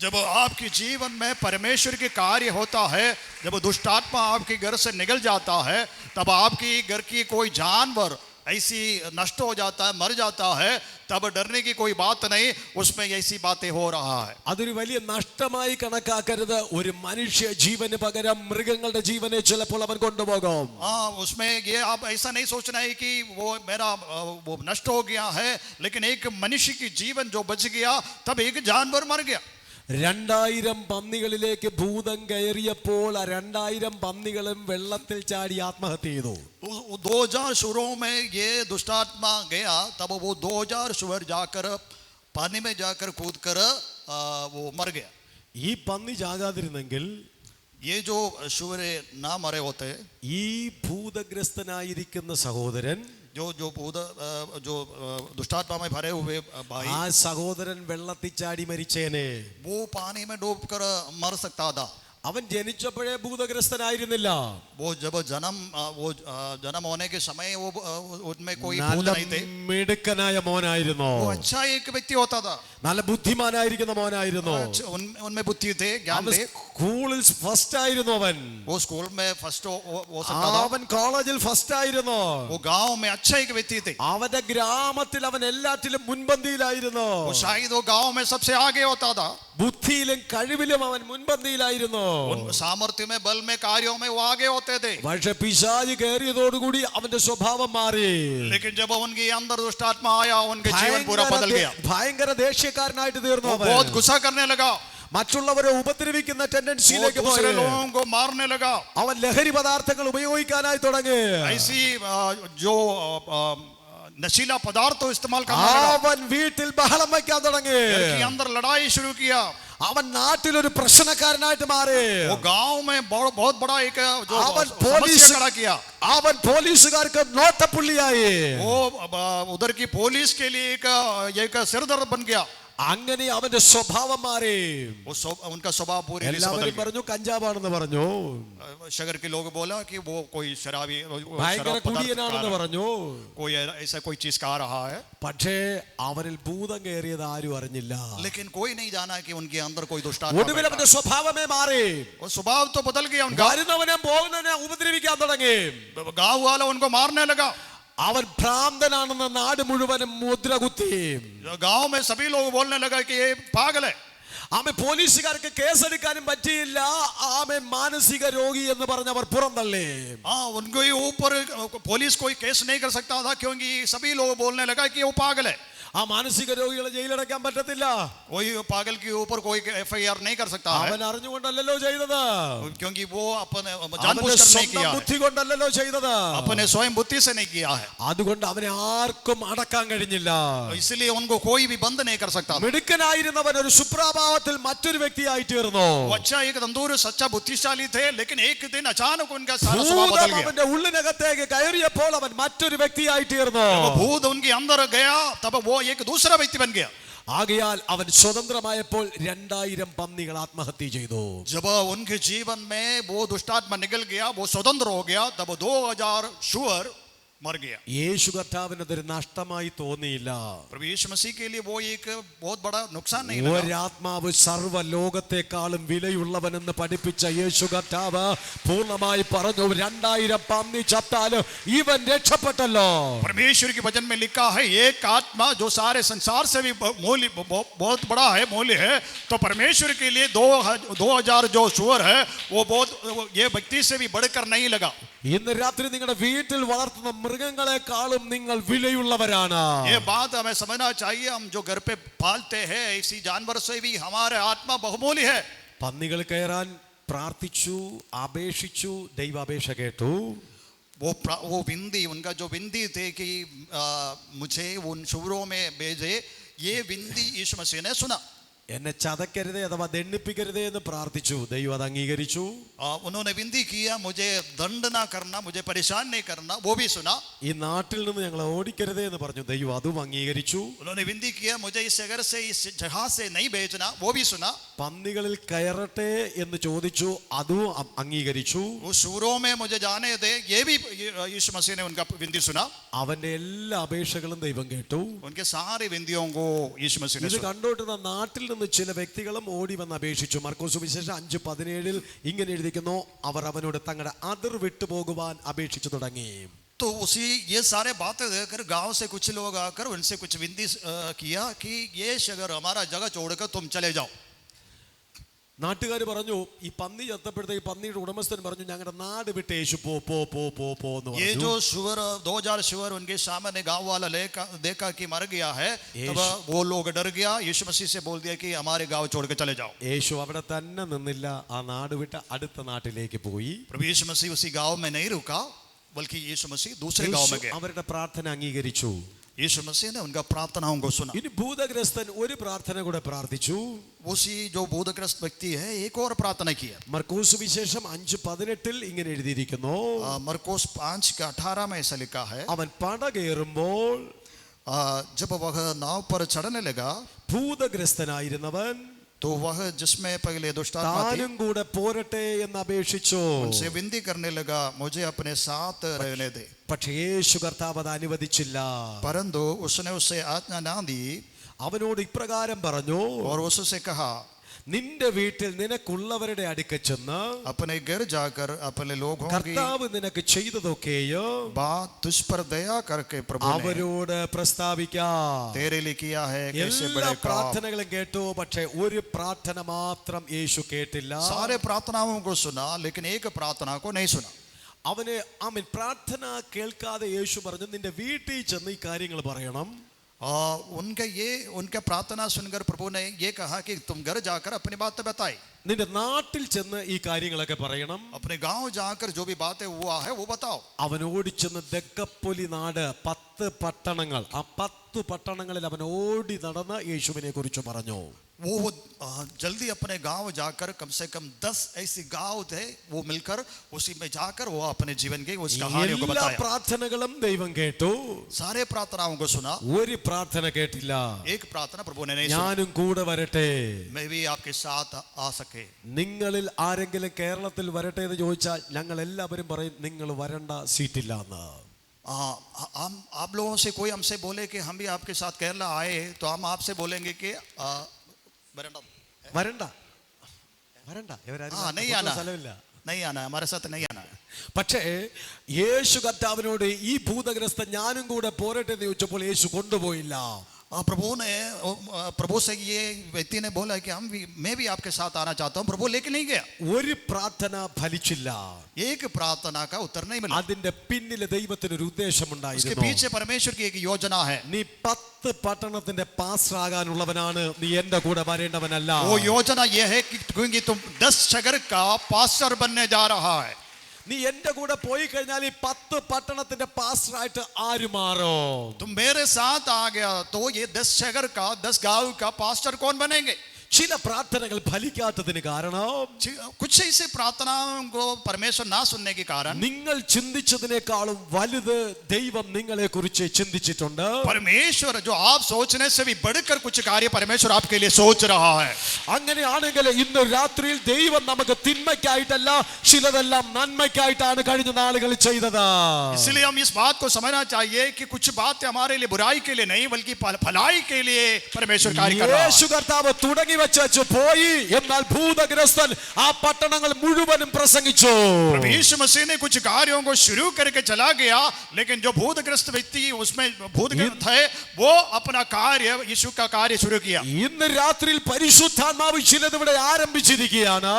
जब आपके जीवन में परमेश्वर के कार्य होता है, जब दुष्ट आत्मा आपके घर से निकल जाता है, तब आपकी घर की कोई जानवर ऐसी नष्ट हो जाता है, मर जाता है, तब डरने की कोई बात नहीं, उसमें ऐसी बातें हो रहा है. അതൊരു വലിയ നഷ്ടമായി കണക്കാക്കരുത്. ഒരു മനുഷ്യ ജീവന് പകരം മൃഗങ്ങളുടെ ജീവനെ ചിലപ്പോൾ അവൻ കൊണ്ടുപോകും. हाँ, उसमें ये आप ऐसा नहीं सोचना है कि वो मेरा वो नष्ट हो गया है, लेकिन एक मनुष्य की जीवन जो बच गया, तब एक जानवर मर गया. 2000 പന്നികളിലേക്ക് ഭൂതം കയറിയപ്പോൾ ആ 2000 പന്നികളും വെള്ളത്തിൽ ചാടി ആത്മഹത്യ ചെയ്തു. 2000 सुरों में ये दुष्टात्मा गया, तब वो 2000 सुअर जाकर पानी में जाकर कूद कर वो मर गया. ഈ പന്നി ചാകാതിരുന്നെങ്കിൽ ये जो सुअर ना मरे होते, ഈ ഭൂതഗ്രസ്തനായിരിക്കുന്ന സഹോദരൻ जो दुष्टात्मा में भरे हुए भाई, ആ സഹോദരൻ വെള്ളത്തിൽ ചാടി മരിച്ചേനെ. वो पानी में डूब कर मर सकता था. അവൻ ജനിച്ചപ്പോഴേ ഭൂതഗ്രസ്തനായിരുന്നില്ല. वो जब जन्म होने के समय वो उनमें कोई भूत नहीं थे. മിടുക്കനായ മോനായിരുന്നു. वो अच्छा एक व्यक्ति होता था, നല്ല ബുദ്ധിമാനായിരിക്കുന്ന മോനായിരുന്നു. उनमें बुद्धि थे, ज्ञान थे. സ്കൂളിൽ ഫസ്റ്റ് ആയിരുന്നു അവൻ. वो स्कूल में फर्स्ट हो सकता था. അവൻ കോളേജിൽ ഫസ്റ്റ് ആയിരുന്നു. वो गांव में अच्छा एक व्यक्ति थे. അവന്റെ ഗ്രാമത്തിൽ അവൻ എല്ലാറ്റിലും മുൻപന്തിയിലായിരുന്നു. वो शायद वो गांव में सबसे आगे होता था. ബുദ്ധിയിലും കഴിവിലും അവൻ മുൻപന്തിയിലായിരുന്നു. सामर्थ्य में, बल में, कार्यों में वो आगे होते थे. പക്ഷെ പിശാച് കയറിയതോടുകൂടി അവന്റെ സ്വഭാവം മാറി. लेकिन जब उनके अंदर दुष्ट आत्मा आया, उनके जीवन पूरा बदल गया. ഭയങ്കര ദേഷ്യക്കാരനായിട്ട് തീർന്നു. वो बहुत गुस्सा करने लगा, മറ്റുള്ളവരെ ഉപദ്രവിക്കുന്ന ടെൻഡൻസിയിലേക്ക് പോയി. दूसरे लोगों को मारने लगा. അവൻ ലഹരി പദാർത്ഥങ്ങൾ ഉപയോഗിക്കാനായി തുടങ്ങി. ऐसी जो नशीला पदार्थ इस्तेमाल करने लगा. അവൻ വീട്ടിൽ ബഹളം വയ്ക്കാൻ തുടങ്ങി. घर के अंदर लड़ाई शुरू किया. അവൻ നാട്ടിൽ ഒരു പ്രശ്നക്കാരനായിട്ട് മാറി. वो गांव में बहुत बड़ा एक जो समस्या खड़ा किया. അവൻ പോലീസുകാർക്ക് നോട്ടപ്പുള്ളിയായി. वो उधर की पुलिस के लिए एक सिरदर्द बन गया. അങ്ങനെ അവന്റെ സ്വഭാവം മാറി. उनका स्वभाव पूरी എല്ലാവരും പറഞ്ഞു കഞ്ചാവാണെന്ന് പറഞ്ഞു. शहर के लोग बोला कि वो कोई शराबी, ഭയങ്കര കുടിയനാണെന്ന് പറഞ്ഞു. कोई ऐसा कोई चीज खा रहा है. പക്ഷേ അവരിൽ ഭൂതം കയറിയത് ആരും അറിഞ്ഞില്ല. लेकिन कोई नहीं जाना कि उनके अंदर कोई दुष्ट आत्मा. ഒടുവിൽ അവന്റെ സ്വഭാവമേ മാറി. वो स्वभाव तो बदल गया उनका. വരുന്നവനെ പോകുന്നവനെ ഉപദ്രവിക്കാൻ തുടങ്ങി. गांव वाला उनको मारने लगा. അവൻ ഭ്രാന്തനാണെന്ന് നാട് മുഴുവനും മുദ്ര കുത്തി. गांव में सभी लोग बोलने लगा कि ये पागल है. ആമെ പോലീസുകാർക്ക് കേസെടുക്കാനും പറ്റിയില്ല. ആമെ മാനസിക രോഗി എന്ന് പറഞ്ഞവർ പുറന്തള്ളി. हाँ, उनको ऊपर पुलिस कोई केस नहीं कर सकता था, क्योंकि सभी लोग बोलने लगा कि वो पागल है. ആ മാനസിക രോഗികളെ ജയിലടക്കാൻ പറ്റത്തില്ല. कोई पागल के ऊपर कोई FIR नहीं कर सकता है, അവൻ അറിഞ്ഞുകൊണ്ടല്ലോ ചെയ്തത്. क्योंकि वो अपने जानबूझकर नहीं किया है, ബുദ്ധി കൊണ്ടല്ലോ ചെയ്തത്. अपने स्वयं बुद्धि से नहीं किया है. അതുകൊണ്ട് അവനെ ആർക്കും അടക്കാൻ കഴിഞ്ഞില്ല. इसलिए उनको कोई भी बंद नहीं कर सकता. മിടുക്കനായിരുന്നവൻ ഒരു സുപ്രഭാതത്തിൽ മറ്റൊരു വ്യക്തിയായി തീർന്നു. वो अच्छा एक तंदूर सच्चा बुद्धिशाली थे, लेकिन एक दिन अचानक उनका सारा स्वभाव बदल गया. അവന്റെ ഉള്ളിനകത്തേക്ക് കയറിയപ്പോൾ അവൻ മറ്റൊരു വ്യക്തിയായി തീർന്നു. भूत उनके अंदर गया, तब वो एक दूसरा व्यक्ति बन गया. ആകയാൽ അവൻ സ്വതന്ത്രമായപ്പോൾ 2000 പന്നികൾ ആത്മഹത്യ ചെയ്തു. जब उनके जीवन में वो दुष्टात्मा निकल गया, वो स्वतंत्र हो गया, तब 2000 शुअर मर गया. യേശു കർത്താവിന് അതൊരു നഷ്ടമായി തോന്നിയില്ല. प्रभु यीशु मसीह के लिए वो एक बहुत बड़ा नुकसान नहीं लगा. ഒരാത്മാവ് സർവ്വ ലോകത്തെക്കാളും വിലയുള്ളവനെന്ന് പഠിപ്പിച്ച യേശു കർത്താവ് പൂർണ്ണമായി പറഞ്ഞു, 2000 പന്നി ചത്താലും ഇവൻ രക്ഷപ്പെട്ടല്ലോ. परमेश्वर के वचन में लिखा है, एक आत्मा जो सारे संसार से भी मूल्य बहुत बड़ा है, मूल्य है, तो परमेश्वर के लिए 2000 जो शुअर है वो बहुत ये व्यक्ति से भी बढ़कर नहीं लगा. ഇന്ന് രാത്രി നിങ്ങളുടെ വീട്ടിൽ വളർത്തുന്ന മൃഗങ്ങളെക്കാളും നിങ്ങൾ വിലയുള്ളവരാണ്. ये बात हमें समझना चाहिए. हम जो घर पे पालते हैं, इसी जानवर से भी हमारे आत्मा बहुमूल्य है. പന്നികൾ കയറാൻ പ്രാർത്ഥിച്ചു, അപേക്ഷിച്ചു, ദൈവാപേക്ഷ കേട്ടു. वो विंदी, उनका जो विंदी थे कि मुझे उन शुभरों में भेजे, ये विंदी यीशु मसीह ने सुना. എന്നെ ചതക്കരുതേ അഥവാ ദണ്ഡിപ്പിക്കരുതേ എന്ന് പ്രാർത്ഥിച്ചു. ദൈവം അത് അംഗീകരിച്ചു. उन्होंने विनती किया, मुझे दंड ना करना, मुझे परेशान नहीं करना, वो भी सुना. ഈ നാട്ടിൽ നിന്ന് ഞങ്ങളെ ഓടിക്കരുതേ എന്ന് പറഞ്ഞു. ദൈവം അതും അംഗീകരിച്ചു. उन्होंने विनती किया, मुझे इस शहर से, इस जगह से नहीं भेजना, वो भी सुना. പന്നികളിൽ കയറട്ടെ എന്ന് ചോദിച്ചു, അതും അംഗീകരിച്ചു. उस सूरों में मुझे जाने दे, ये भी यीशु मसीह ने उनका विनती सुना. അവന്റെ എല്ലാ അപേക്ഷകളും ദൈവം കേട്ടു. उनके सारे विनतियों को यीशु मसीह ने ഇത് सुना. കണ്ടോട്ടുന്ന നാട്ടിൽ നിന്ന് ചില വ്യക്തികളും ഓടി വന്ന് അപേക്ഷിച്ചു. മർക്കോസ് സുവിശേഷം 5:17 ഇങ്ങനെ എഴുതിയിരിക്കുന്നു, അവർ അവനോട് തങ്ങളുടെ അതിർ വിട്ടുപോകുവാൻ അപേക്ഷിച്ചു തുടങ്ങി. तो उसी ये सारे बातें देखकर गांव से कुछ लोग आकर उनसे कुछ विनती किया कि ये शहर हमारा जगह छोड़कर तुम चले जाओ. നാട്ടുകാർ പറഞ്ഞു, ഈ പന്നി ചത്തപ്പെടുത്തേക്ക് പന്നിയുടെ ഉടമസ്ഥൻ പറഞ്ഞു, ഞങ്ങളുടെ നാട് വിട്ട് യേശു പോ പോ പോ പോ പോ എന്ന് ये പറഞ്ഞു. जो शुगर 2000 शुगर उनके सामने गांव वाला देखा कि मर गया है, तब वो लोग डर गया. यीशु मसीह से बोल दिया कि हमारे गांव छोड़ के चले जाओ. യേശു അവിടെ തന്നെ നിന്നില്ല, ആ നാട് വിട്ട് അടുത്ത നാട്ടിലേക്ക് പോയി. प्रभु यीशु मसीह उसी गांव में नहीं रुका, बल्कि यीशु मसीह दूसरे गांव में യേശു गया. അവരുടെ പ്രാർത്ഥന അംഗീകരിച്ചു. यीशु मसीह ने उनका प्रार्थनाओं को सुना. ഇനി ഭൂതഗ്രസ്തൻ ഒരു പ്രാർത്ഥന കൂടെ പ്രാർത്ഥിച്ചു. उसी जो भूतग्रस्त व्यक्ति है एक और प्रार्थना किया. മർക്കോസ് വിശേഷം 5:18 ഇങ്ങനെ എഴുതിയിരിക്കുന്നു, मरकोस 5:18 में ऐसा लिखा है, അവൻ പടകേറുമ്പോൾ जब वह नाव पर चढ़ने लगा ഭൂതഗ്രസ്തനായിരുന്നവൻ तो वह जिसमें पहले दुष्टात्मा थी താനും കൂടെ പോരട്ടെ എന്ന് അപേക്ഷിച്ചു. उनसे विनती करने लगा, मुझे अपने साथ रहने दे. പക്ഷേ യേശു കർത്താവ് അത് അനുവദിച്ചില്ല. परंतु उसने उससे आज्ञा ना दी അവനോട് ഇപ്രകാരം പറഞ്ഞു, और उससे कहा, നിന്റെ വീട്ടിൽ നിനക്കുള്ളവരുടെ അടുക്ക ചെന്ന് अपने घर जाकर अपने लोगों की കർത്താവ് നിനക്ക് ചെയ്തതൊക്കെയോ बात तुझ पर दया करके प्रभु ने അവരോട് പ്രസ്താവിക്കാം. तेरे लिए किया है, कैसे എല്ലാ बड़े काम. പ്രാർത്ഥനകളും കേട്ടു, പക്ഷെ ഒരു പ്രാർത്ഥന മാത്രം യേശു കേട്ടില്ല. सारे प्रार्थनाओं को सुना, लेकिन एक प्रार्थना को नहीं सुना. അവന് ആമേൻ പ്രാർത്ഥന കേൾക്കാതെ യേശു പറഞ്ഞു, നിന്റെ വീട്ടിൽ ചെന്ന് ഈ കാര്യങ്ങൾ പറയണം. उनका प्रार्थना सुनकर प्रभु ने ये कहा कि तुम घर जाकर अपनी बातें बताई. നിന്റെ നാട്ടിൽ ചെന്ന് ഈ കാര്യങ്ങളൊക്കെ പറയണം. अपने गांव जाकर जो भी बातें हुआ है वो बताओ. അവൻ ഓടിച്ചെന്ന് ദക്കപ്പൊലി നാട് 10 പട്ടണങ്ങൾ, ആ 10 പട്ടണങ്ങളിൽ അവൻ ഓടി നടന്ന് യേശുവിനെ കുറിച്ച് പറഞ്ഞു. वो जल्दी अपने गांव जाकर कम से कम 10 ऐसे गांव थे, वो मिलकर उसी में जाकर वो अपने जीवन की उस कहानियों को എല്ലാ बताया. പ്രാർത്ഥനകളും ദൈവം കേട്ടു, सारे प्रार्थनाओं को सुना, ഒരു പ്രാർത്ഥന കേട്ടില്ല. एक प्रार्थना प्रभु ने नहीं सुना. ഞാനും കൂടെ വരട്ടെ. मैं भी आपके साथ आ सके. നിങ്ങളിൽ ആരെങ്കിലും കേരളത്തിൽ വരട്ടെ എന്ന് ചോദിച്ചാൽ ഞങ്ങൾ എല്ലാവരും പറയും, നിങ്ങൾ വരണ്ട, സീറ്റില്ല എന്ന്. आप लोगों से कोई हमसे बोले कि हम भी आपके साथ केरला आए, तो हम आपसे बोलेंगे कि വരണ്ട വരണ്ട, नहीं आना, സ്ഥലമില്ല. नहीं आना, हमारे साथ नहीं आना. പക്ഷേ യേശു കർത്താവിനോട് ഈ ഭൂതഗ്രസ്തൻ ഞാനും കൂടെ പോരട്ടെ എന്ന് ചോദിച്ചപ്പോൾ യേശു കൊണ്ടുപോയില്ല. प्रभु से ये व्यक्ति ने बोला कि मैं भी आपके साथ आना चाहता हूँ, प्रभु लेके नहीं गया. ഒരു പ്രാർത്ഥന ഫലിച്ചില്ല. एक प्रार्थना का उत्तर नहीं मिला. അതിന്റെ പിന്നിലെ ദൈവത്തിന് ഒരു उसके ഉദ്ദേശമുണ്ടായിരുന്നു. पीछे परमेश्वर की एक योजना है. നീ 10 പട്ടണത്തിന്റെ പാസ്റ്റർ ആകാനുള്ളവനാണ്, നീ എന്റെ കൂടെ വരേണ്ടവനല്ല. वो योजना ये है कि क्योंकि तुम 10 शहर का पास्टर बनने जा रहा है. നീ എന്റെ കൂടെ പോയി കഴിഞ്ഞാൽ ഈ 10 പട്ടണത്തിന്റെ പാസ്റ്റർ ആയിട്ട് ആര് മാറും? तुम मेरे साथ आ गया तो ये 10 शहर का 10 गांव का पास्टर कौन बनेंगे? ചില പ്രാർത്ഥനകൾ ഫലിക്കാത്തതിന് കാരണം कुछ ऐसे प्रार्थनाओं को परमेश्वर ना सुनने के कारण നിങ്ങൾ ചിന്തിച്ചതിനേക്കാളും വലുത് ദൈവം നിങ്ങളെ കുറിച്ച് ചിന്തിച്ചിട്ടുണ്ട്. परमेश्वर जो आप सोचने से भी बढ़कर कुछ कार्य परमेश्वर आपके लिए सोच रहा है. അങ്ങനെയാണെങ്കിൽ ഇന്ന് രാത്രിയിൽ ദൈവം നമുക്ക് തിന്മയ്ക്കായിട്ടല്ല, ചിലതെല്ലാം നന്മയ്ക്കായിട്ടാണ് കഴിഞ്ഞ നാളുകളിൽ ചെയ്തത്. इसलिए हम इस बात को समझना चाहिए कि कुछ बातें हमारे लिए बुराई के लिए नहीं, बल्कि भलाई के लिए परमेश्वर कार्य कर रहा है. യേശു കർത്താവ് തുടങ്ങി വെച്ചു പോയി, എന്നാൽ ഭൂതഗ്രസ്തൻ ആ പട്ടണങ്ങൾ മുഴുവനും പ്രസംഗിച്ചു. यीशु मसीह ने कुछ कार्यों को शुरू करके चला गया, लेकिन जो भूतग्रस्त व्यक्ति उसमें भूतग्रस्त है वो अपना कार्य यीशु का कार्य शुरू किया. ഇന്ന് രാത്രിയിൽ പരിശുദ്ധാത്മാവ് ചിലത് ഇവിടെ ആരംഭിച്ചിരിക്കുകയാണ്.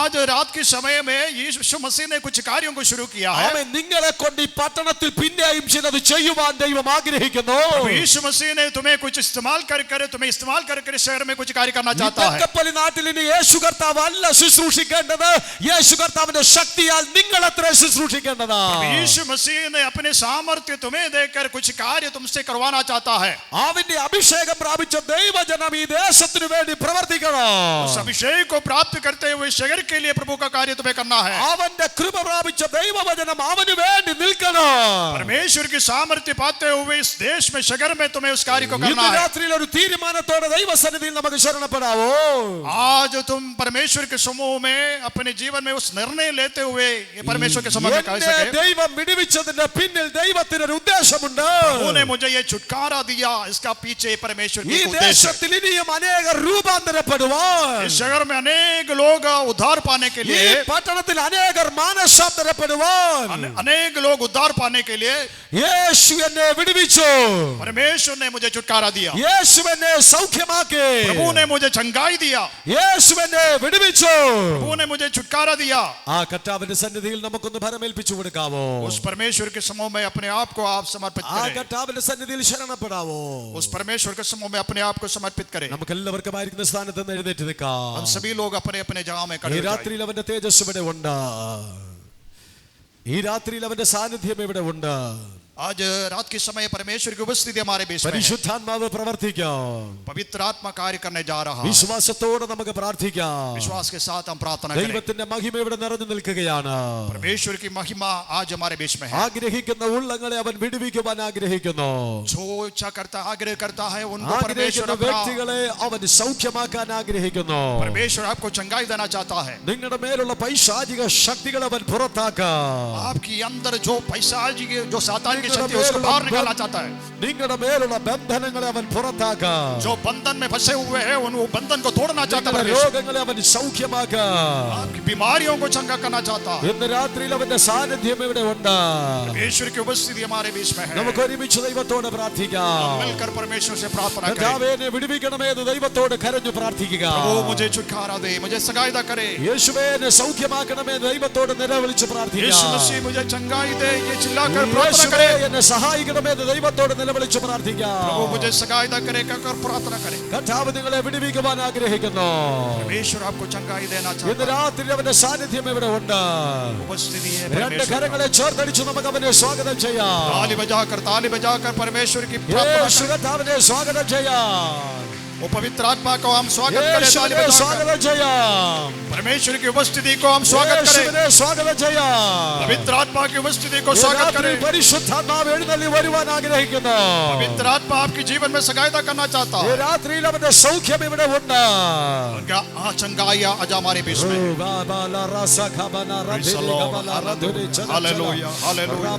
आज रात के समय में यीशु मसीह ने कुछ कार्यों को शुरू किया है. നിങ്ങളെ കൊണ്ട് ഈ പട്ടണത്തിൽ പിന്നെയും ചിലത് ചെയ്യുവാൻ ദൈവം ആഗ്രഹിക്കുന്നു. यीशु मसीह ने तुम्हें कुछ इस्तेमाल कर तुम्हें इस्तेमाल कर शहर में कुछ कार्य करना चाहता है. ദക്കപ്പൊലി നാട്ടിൽ ഇനി യേശു കർത്താവ് അല്ല ശുശ്രൂഷിക്കേണ്ടത്, യേശു കർത്താവിന്റെ ശക്തിയാൽ നിങ്ങൾ അത്ര ശുശ്രൂഷിക്കേണ്ടത്. यीशु मसीह ने अपने सामर्थ्य तुम्हें देकर कुछ कार्य तुमसे करवाना चाहता है. അവന്റെ അഭിഷേകം പ്രാപിച്ച ദൈവജനം ഈ ദേശത്തിനു വേണ്ടി പ്രവർത്തിക്കണം. उस अभिषेक को प्राप्त करते हुए शहर के लिए प्रभु का कार्य तुम्हें करना है. അവന്റെ കൃപ പ്രാപിച്ച ദൈവവചനം അവന് വേണ്ടി നിൽക്കണം. परमेश्वर की सामर्थ्य पाते हुए इस देश में शहर में तुम्हें उस कार्य को करना ഇന്ന് है. രാത്രിയിൽ ഒരു തീരുമാനത്തോടെ ദൈവസന്നിധിയിൽ നമുക്ക് ശരണപ്പെടാം. ആവശ്യപ്പെടാവോ? आज तुम परमेश्वर के समूह में अपने जीवन में उस निर्णय लेते हुए ये परमेश्वर के समूह में कह എന്നെ सके, ദൈവം വിടുവിച്ചതിന്റെ പിന്നിൽ ദൈവത്തിന് ഒരു ഉദ്ദേശമുണ്ട്. प्रभु ने मुझे ये छुटकारा दिया, इसका पीछे परमेश्वर ഈ की उद्देश्य है। ദേശത്തിൽ ഇനിയും അനേകർ രൂപാന്തരപ്പെടുവാൻ, इस शहर में अनेक लोग उद्धार पाने के ഈ लिए, പട്ടണത്തിൽ അനേകർ മാനസാന്തരപ്പെടുവാൻ अनेक लोग उद्धार पाने के लिए യേശു എന്നെ വിടുവിച്ചു. परमेश्वर ने मुझे छुटकारा दिया, യേശു എന്നെ സൗഖ്യമാക്കി. प्रभु ने मुझे चंगाई दिया, യേശു എന്നെ വിടുവിച്ചു. प्रभु ने मुझे छुटकारा दिया। ആ കർത്താവിന്റെ സന്നിധിയിൽ നമുക്കൊന്ന് ഭരമേൽപ്പിച്ചു കൊടുക്കാവോ? उस परमेश्वर के समूह में अपने आप को आप समर्पित ആ करें, കർത്താവിന്റെ സന്നിധിയിൽ ശരണപ്പെടാവോ? उस परमेश्वर के समूह में अपने आप को समर्पित करें। നമുക്ക് എല്ലാവർക്കും ആയിരിക്കുന്ന സ്ഥാനത്ത് നിന്ന് എഴുന്നേറ്റ് നിൽക്കാം. हम सभी लोग अपने अपने जगह में ഈ खड़े हो जाएं। രാത്രിയിൽ അവന്റെ തേജസ് ഇവിടെ ഉണ്ട്. ഈ രാത്രിയിൽ അവന്റെ സാന്നിധ്യം ഇവിടെ ഉണ്ട്. आज रात के समय परमेश्वर की उपस्थिति हमारे बीच में है। പരിശുദ്ധാത്മാവ് പ്രവർത്തിക്കാം. पवित्र आत्मा कार्य करने जा रहा है। വിശ്വാസത്തോടെ നമുക്ക് പ്രാർത്ഥിക്കാം. विश्वास के साथ हम प्रार्थना करें। ദൈവത്തിന്റെ മഹിമ ഇവിടെ നിറഞ്ഞു നിൽക്കുകയാണ്. परमेश्वर की महिमा आज हमारे बीच में है। ആഗ്രഹിക്കുന്ന ഉള്ളങ്ങളെ അവൻ വിടുവിക്കുവാൻ ആഗ്രഹിക്കുന്നു. जो इच्छा करता आग्रह करता है उनको परमेश्वर ആഗ്രഹിക്കുന്ന अपना വ്യക്തികളെ അവൻ സൗഖ്യമാക്കാൻ ആഗ്രഹിക്കുന്നു. परमेश्वर आपको चंगाई देना चाहता है। നിങ്ങളുടെ മേലുള്ള പൈശാചിക ശക്തികൾ അവൻ പുറത്താക്കാം. आपकी अंदर जो पैशाची जो सातान की शक्ति है उसको बाहर निकालना चाहता है। നിങ്ങളുടെ മേലുള്ള ബന്ധനങ്ങളെ അവൻ പുറത്താക്കാം. जो बंधन में फंसे हुए हैं उन बंधन को तोड़ना चाहता है നിങ്ങളുടെ परमेश्वर। രോഗങ്ങളെ അവൻ സൗഖ്യമാക്കാം. आपकी बीमारियों को चंगा करना चाहता है। ഇന്ന് രാത്രിയിൽ അവന്റെ സാന്നിധ്യം ഇവിടെ ഉണ്ട്. परमेश्वर की उपस्थिति हमारे बीच में है। നമുക്ക് ഒരുമിച്ച് ദൈവത്തോട് പ്രാർത്ഥിക്കാം. मिलकर परमेश्वर से प्रार्थना करें। കർത്താവേ, എന്നെ വിടുവിക്കണമേ എന്ന് ദൈവത്തോട് കരഞ്ഞു പ്രാർത്ഥിക്കുക. प्रभु मुझे छुटकारा दे, मुझे सगायदा करे। യേശുവേ, എന്നെ സൗഖ്യമാക്കണമേ എന്ന് ദൈവത്തോട് നിലവിളിച്ച് यीशु പ്രാർത്ഥിക്കുക. मसीह मुझे चंगाई दे, ये चिल्लाकर प्रार्थना करे। യേശുവേ, എന്നെ സഹായിക്കണമേ എന്ന് ദൈവത്തോട് നിലവിളിച്ച് പ്രാർത്ഥിക്കുക. प्रभु मुझे सगायदा करे, कहकर प्रार्थना करे। കർത്താവ് നിങ്ങളെ വിടുവിക്കുവാൻ ആഗ്രഹിക്കുന്നു. परमेश्वर आपको चंगाई देना ഇന്ന് चाहता है। രാത്രി അവന്റെ സാന്നിധ്യം ഇവിടെ ഉണ്ട്. उपस्थिति है രണ്ട് परमेश्वर। കരങ്ങളെ ചേർത്തടിച്ച് നമുക്ക് അവനെ സ്വാഗതം ചെയ്യാം. ताली बजाकर परमेश्वर की प्रार्थना യേശു करें। കർത്താവിനെ സ്വാഗതം ചെയ്യാം. वो पवित्र आत्मा को हम स्वागत करें। ताली യേശുവിനെ बजाकर സ്വാഗതം ചെയ്യാം. परमेश्वर की उपस्थिति को हम स्वागत करें। യേശുവിനെ സ്വാഗതം ചെയ്യാം. पवित्र आत्मा की उपस्थिति को ഈ स्वागत രാത്രി करें। പരിശുദ്ധാത്മാവ് എഴുന്നള്ളി വരുവാൻ ആഗ്രഹിക്കുന്നു. पवित्र आत्मा आपके जीवन में सगायदा करना चाहता ഈ है। രാത്രിയിൽ അവന്റെ സൗഖ്യം ഇവിടെ ഉണ്ട്. उनका चंगाई आज हमारे बीच में है। Hallelujah, hallelujah.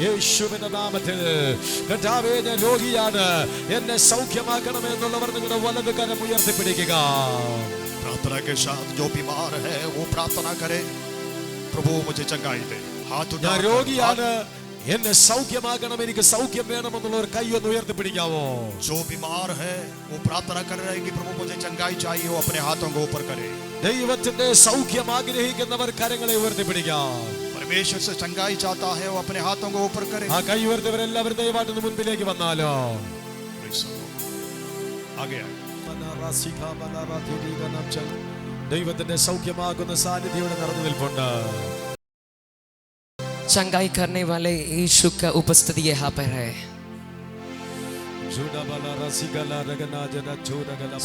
യേശുവിന്റെ നാമത്തിൽ കർത്താവേ, ഞാൻ രോഗിയാണ്, എന്നെ സൗഖ്യമാക്കണമെന്നുള്ളവർ നിങ്ങളുടെ വലത് കരം ഉയർത്തിപ്പിടിക്കുക. प्रार्थना के साथ जो बीमार है वो प्रार्थना करे, प्रभु मुझे चंगाई दे। हाथ ഞാൻ उठा രോഗിയാണ്, എന്നെ സൗഖ്യമാക്കണം, എനിക്ക് സൗഖ്യം വേണമെന്നുള്ളവർ കൈ ഒന്ന് ഉയർത്തിപ്പിടിക്കാവോ? जो बीमार है वो प्रार्थना कर रहे हैं कि प्रभु मुझे चंगाई चाहिए, वो अपने हाथों को ऊपर करे। ദൈവത്തിന്റെ സൗഖ്യം ആഗ്രഹിക്കുന്നവർ കരങ്ങളെ ഉയർത്തിപ്പിടിക്കാം. परमेश्वर से चंगाई चाहता है वो अपने हाथों को ऊपर करे। ആ കൈ ഉയർത്തിയവരെല്ലാവരും ദയവായിട്ട് മുൻപിലേക്ക് വന്നാലോ. आगे आए। ദൈവത്തിന്റെ സൗഖ്യമാകുന്ന സാന്നിധ്യം ഇവിടെ നിറഞ്ഞു നിൽപ്പുണ്ട്. चंगाई करने वाले यीशु का उपस्थिति यहाँ पर है।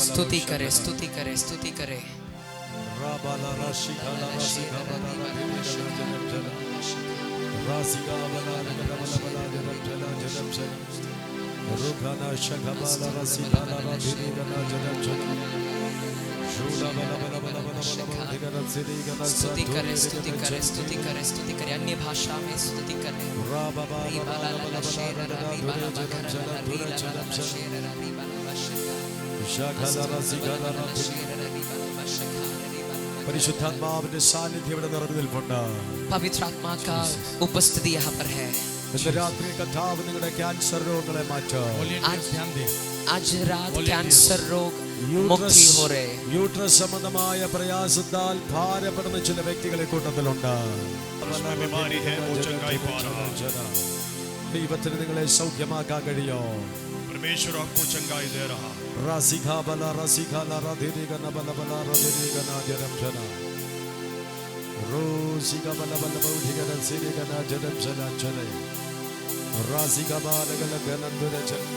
स्तुति करे, स्तुति करे, स्तुति करे। स्तुति करे, स्तुति करे, स्तुति करे, स्तुति करे, अन्य भाषा में स्तुति करे। പരിശുദ്ധാത്മാവിന്റെ സാന്നിധ്യം ഇവിടെ നിറഞ്ഞു നിൽപ്പുണ്ട്. पवित्र आत्मा का उपस्थिति यहाँ पर है। ഇന്ന് രാത്രി കർത്താവ് നിങ്ങളുടെ ക്യാൻസർ രോഗങ്ങളെ മാറ്റും. आज रात कैंसर रोग मुक्ति हो रहे। യൂട്രസ് സംബന്ധമായ പ്രയാസത്താൽ ഭാരപ്പെടുന്ന ചില വ്യക്തികളെ കൂട്ടത്തിലുണ്ട്. बीमारी है वो चंगाई पा रहा है। ദൈവത്തിന് നിങ്ങളെ സൗഖ്യമാക്കാൻ കഴിയോ? परमेश्वर आपको चंगाई दे रहा है। റാസിഖാ ബല റാസിഖാ ല റധിരിഗന ബല ബല റധിരിഗന ജനം ജന रोजी का बला बला बौधी का नसीरे का ना जन्म चला चले राजी का बाल गल गनंदुरे चले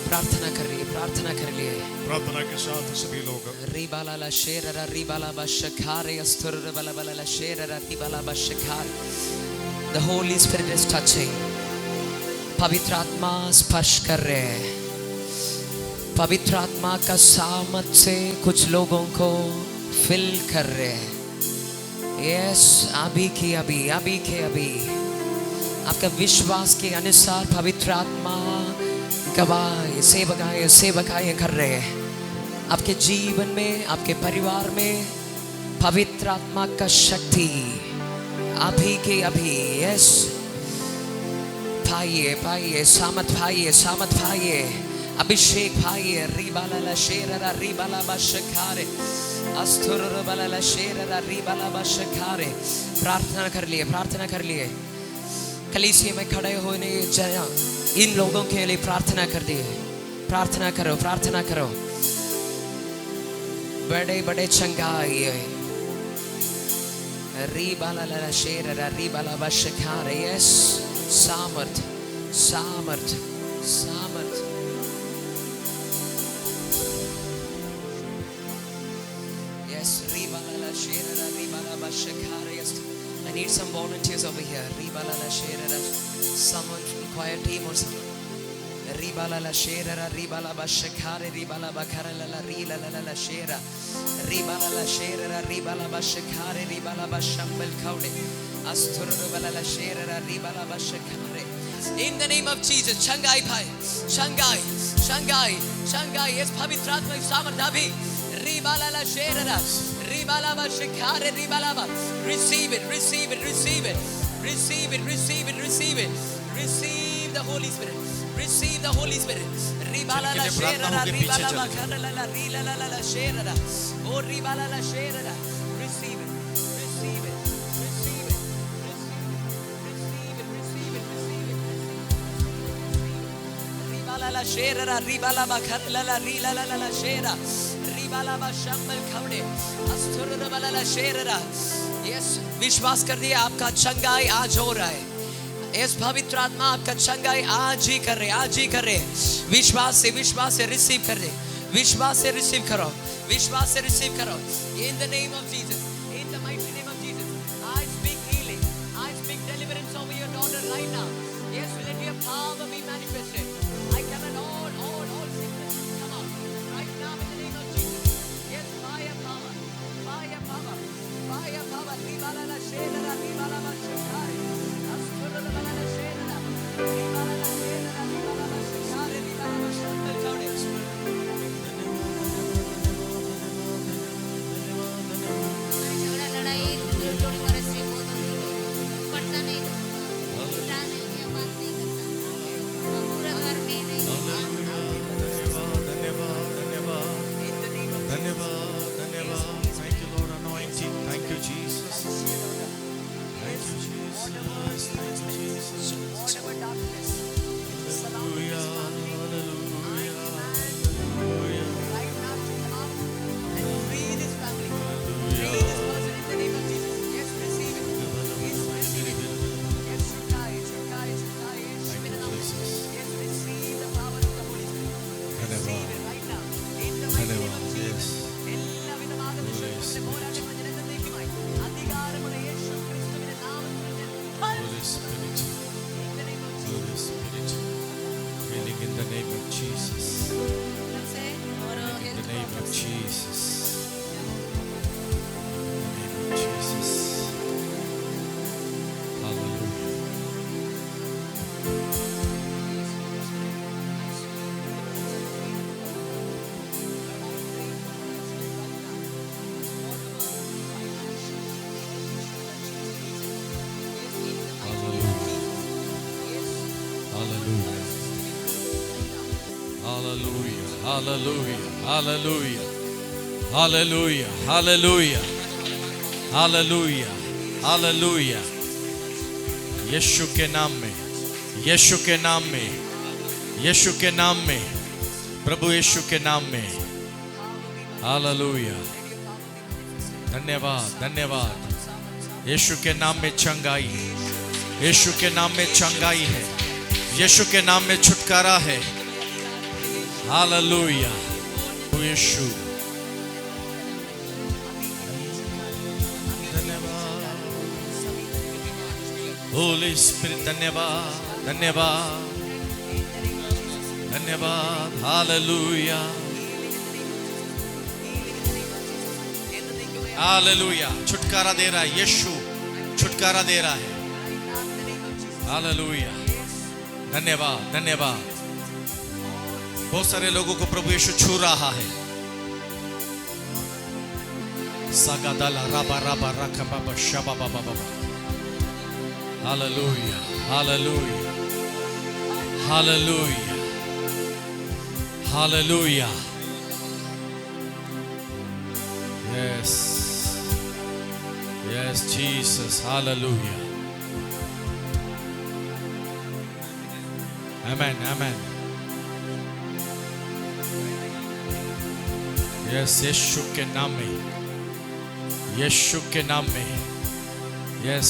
प्रार्थना कर लिए, प्रार्थना कर लिए। प्रार्थना के साथ सभी लोग रिबाला ला शेर रा रिबाला बशखारे अस्तुर बला बला ला शेर रा रिबाला बशखार। The Holy Spirit is touching. पवित्र आत्मा स्पर्श कर रहे हैं। पवित्र आत्मा का सामर्थ से कुछ लोगों को फिल कर रहे हैं। यस, अभी के अभी, अभी के अभी आपका विश्वास के अनुसार पवित्र आत्मा गवाह सेवकाएं कर रहे हैं आपके जीवन में, आपके परिवार में। पवित्र आत्मा का शक्ति अभी के अभी, यस, पाइए पाइए, सामत पाइए, सामत पाइए, अभिषेक पाइए। रिबाला ला शेरा रिबाला बशखारे अस्तुर बला ला शेरा रिबाला बशखारे। प्रार्थना कर लिए, प्रार्थना कर लिए। कलीसिया में खड़े होने जया इन लोगों के लिए प्रार्थना कर दिए। प्रार्थना करो, प्रार्थना करो। बड़े बड़े चंगाई रिबाला ला शेरा रिबाला बशखारे। यस, सामर्थ सामर्थ सामर्थ। Yes, ribala la shera ribala bashakara. Yes, I need some volunteers over here. Ribala la shera, someone from choir team or someone. Ribala la shera ribala bashakara ribala bakara la rila la shera. Ribala la shera ribala bashakara ribala bashambal kaude. Astur ribala la shera ribala bashakara. In the name of Jesus, Shanghai Bhai, Shanghai, Shanghai, Shanghai. Yes, पवित्र आत्मा सामर्थ अभी। Ribala la shera, ribala ba shikare, ribala ba. Receive it, receive it, receive it, receive it, receive it, receive it. Receive the Holy Spirit. Receive the Holy Spirit. Ribala la shera, ribala ba kara la rila la shera. Oh, ribala la shera. Receive it, receive it, receive it, receive it, receive it, receive it, receive it. Ribala la shera, ribala ba kara la rila la shera. Yes, विश्वास कर दिया आपका चंगाई आज हो रहा है। Yes, पवित्र आत्मा आपका चंगाई आज ही कर रहे, आज ही कर रहे। विश्वास से रिसीव कर दे, विश्वास से रिसीव करो, विश्वास से रिसीव करो। In the name of Jesus, in the mighty name of Jesus, I speak healing, I speak deliverance over your daughter right now. Yes, let your power be manifested. I command all sickness to come out right now in the name of Jesus. Yes, fire power, fire power, fire power. Ribala la shera, ribala la shekare, astura la shera, ribala la shera, ribala la shekare, ribala la shambal kaude. झगड़ा लड़ाई तोड़ मारे से बहुत होती है, पढ़ता नहीं उठा नहीं है, बात नहीं करता, पूरा घर में नहीं। Thank you, Lord, anointing. Thank you, Jesus. Thank you, Jesus. Thank you, Jesus. Whatever darkness Hallelujah. Hallelujah. Hallelujah. right now to come out and free this family, free this person in the name of Jesus. Yes, receive it. Yes, receive it. Yes, Shukai, Shukai, Shukai. Yes, yes, receive the power of the Holy Spirit. Receive it right now in the mighty name of Jesus. എല്ലാവിധമായ വിശ്വാസത്തിന്റെ പോരാട്ടങ്ങൾ ജനങ്ങളിലേക്കുമായി അധികാരമുള്ള യേശു ക്രിസ്തുവിന്റെ നാമത്തിൽ ഞാൻ Holy Spirit. in the name of Jesus. Holy Spirit. Healing in the name of Jesus. से और In the name of Jesus. In the name of Jesus. Hallelujah. Hallelujah. Hallelujah. Hallelujah. Hallelujah. Hallelujah. Hallelujah. Hallelujah. यीशु के नाम में, यीशु के नाम में, यीशु के नाम में, प्रभु यीशु के नाम में। Hallelujah. धन्यवाद धन्यवाद। यीशु के नाम में चंगाई है, यीशु के नाम में चंगाई है, यीशु के नाम में छुटकारा है। हालेलुया यीशु। होली स्पिरिट धन्यवाद धन्यवाद धन्यवाद। Hallelujah hallelujah. छुटकारा दे रहा है यीशु, छुटकारा दे रहा है। हालेलुया धन्यवाद धन्यवाद। बहुत सारे लोगों को प्रभु यीशु छू रहा है। सागादाला राबा राबा रखा बाबा शबा बाबा बाबा। Hallelujah hallelujah hallelujah hallelujah. Yes yes Jesus hallelujah amen amen। yes यीशु के नाम में, यीशु के नाम में। yes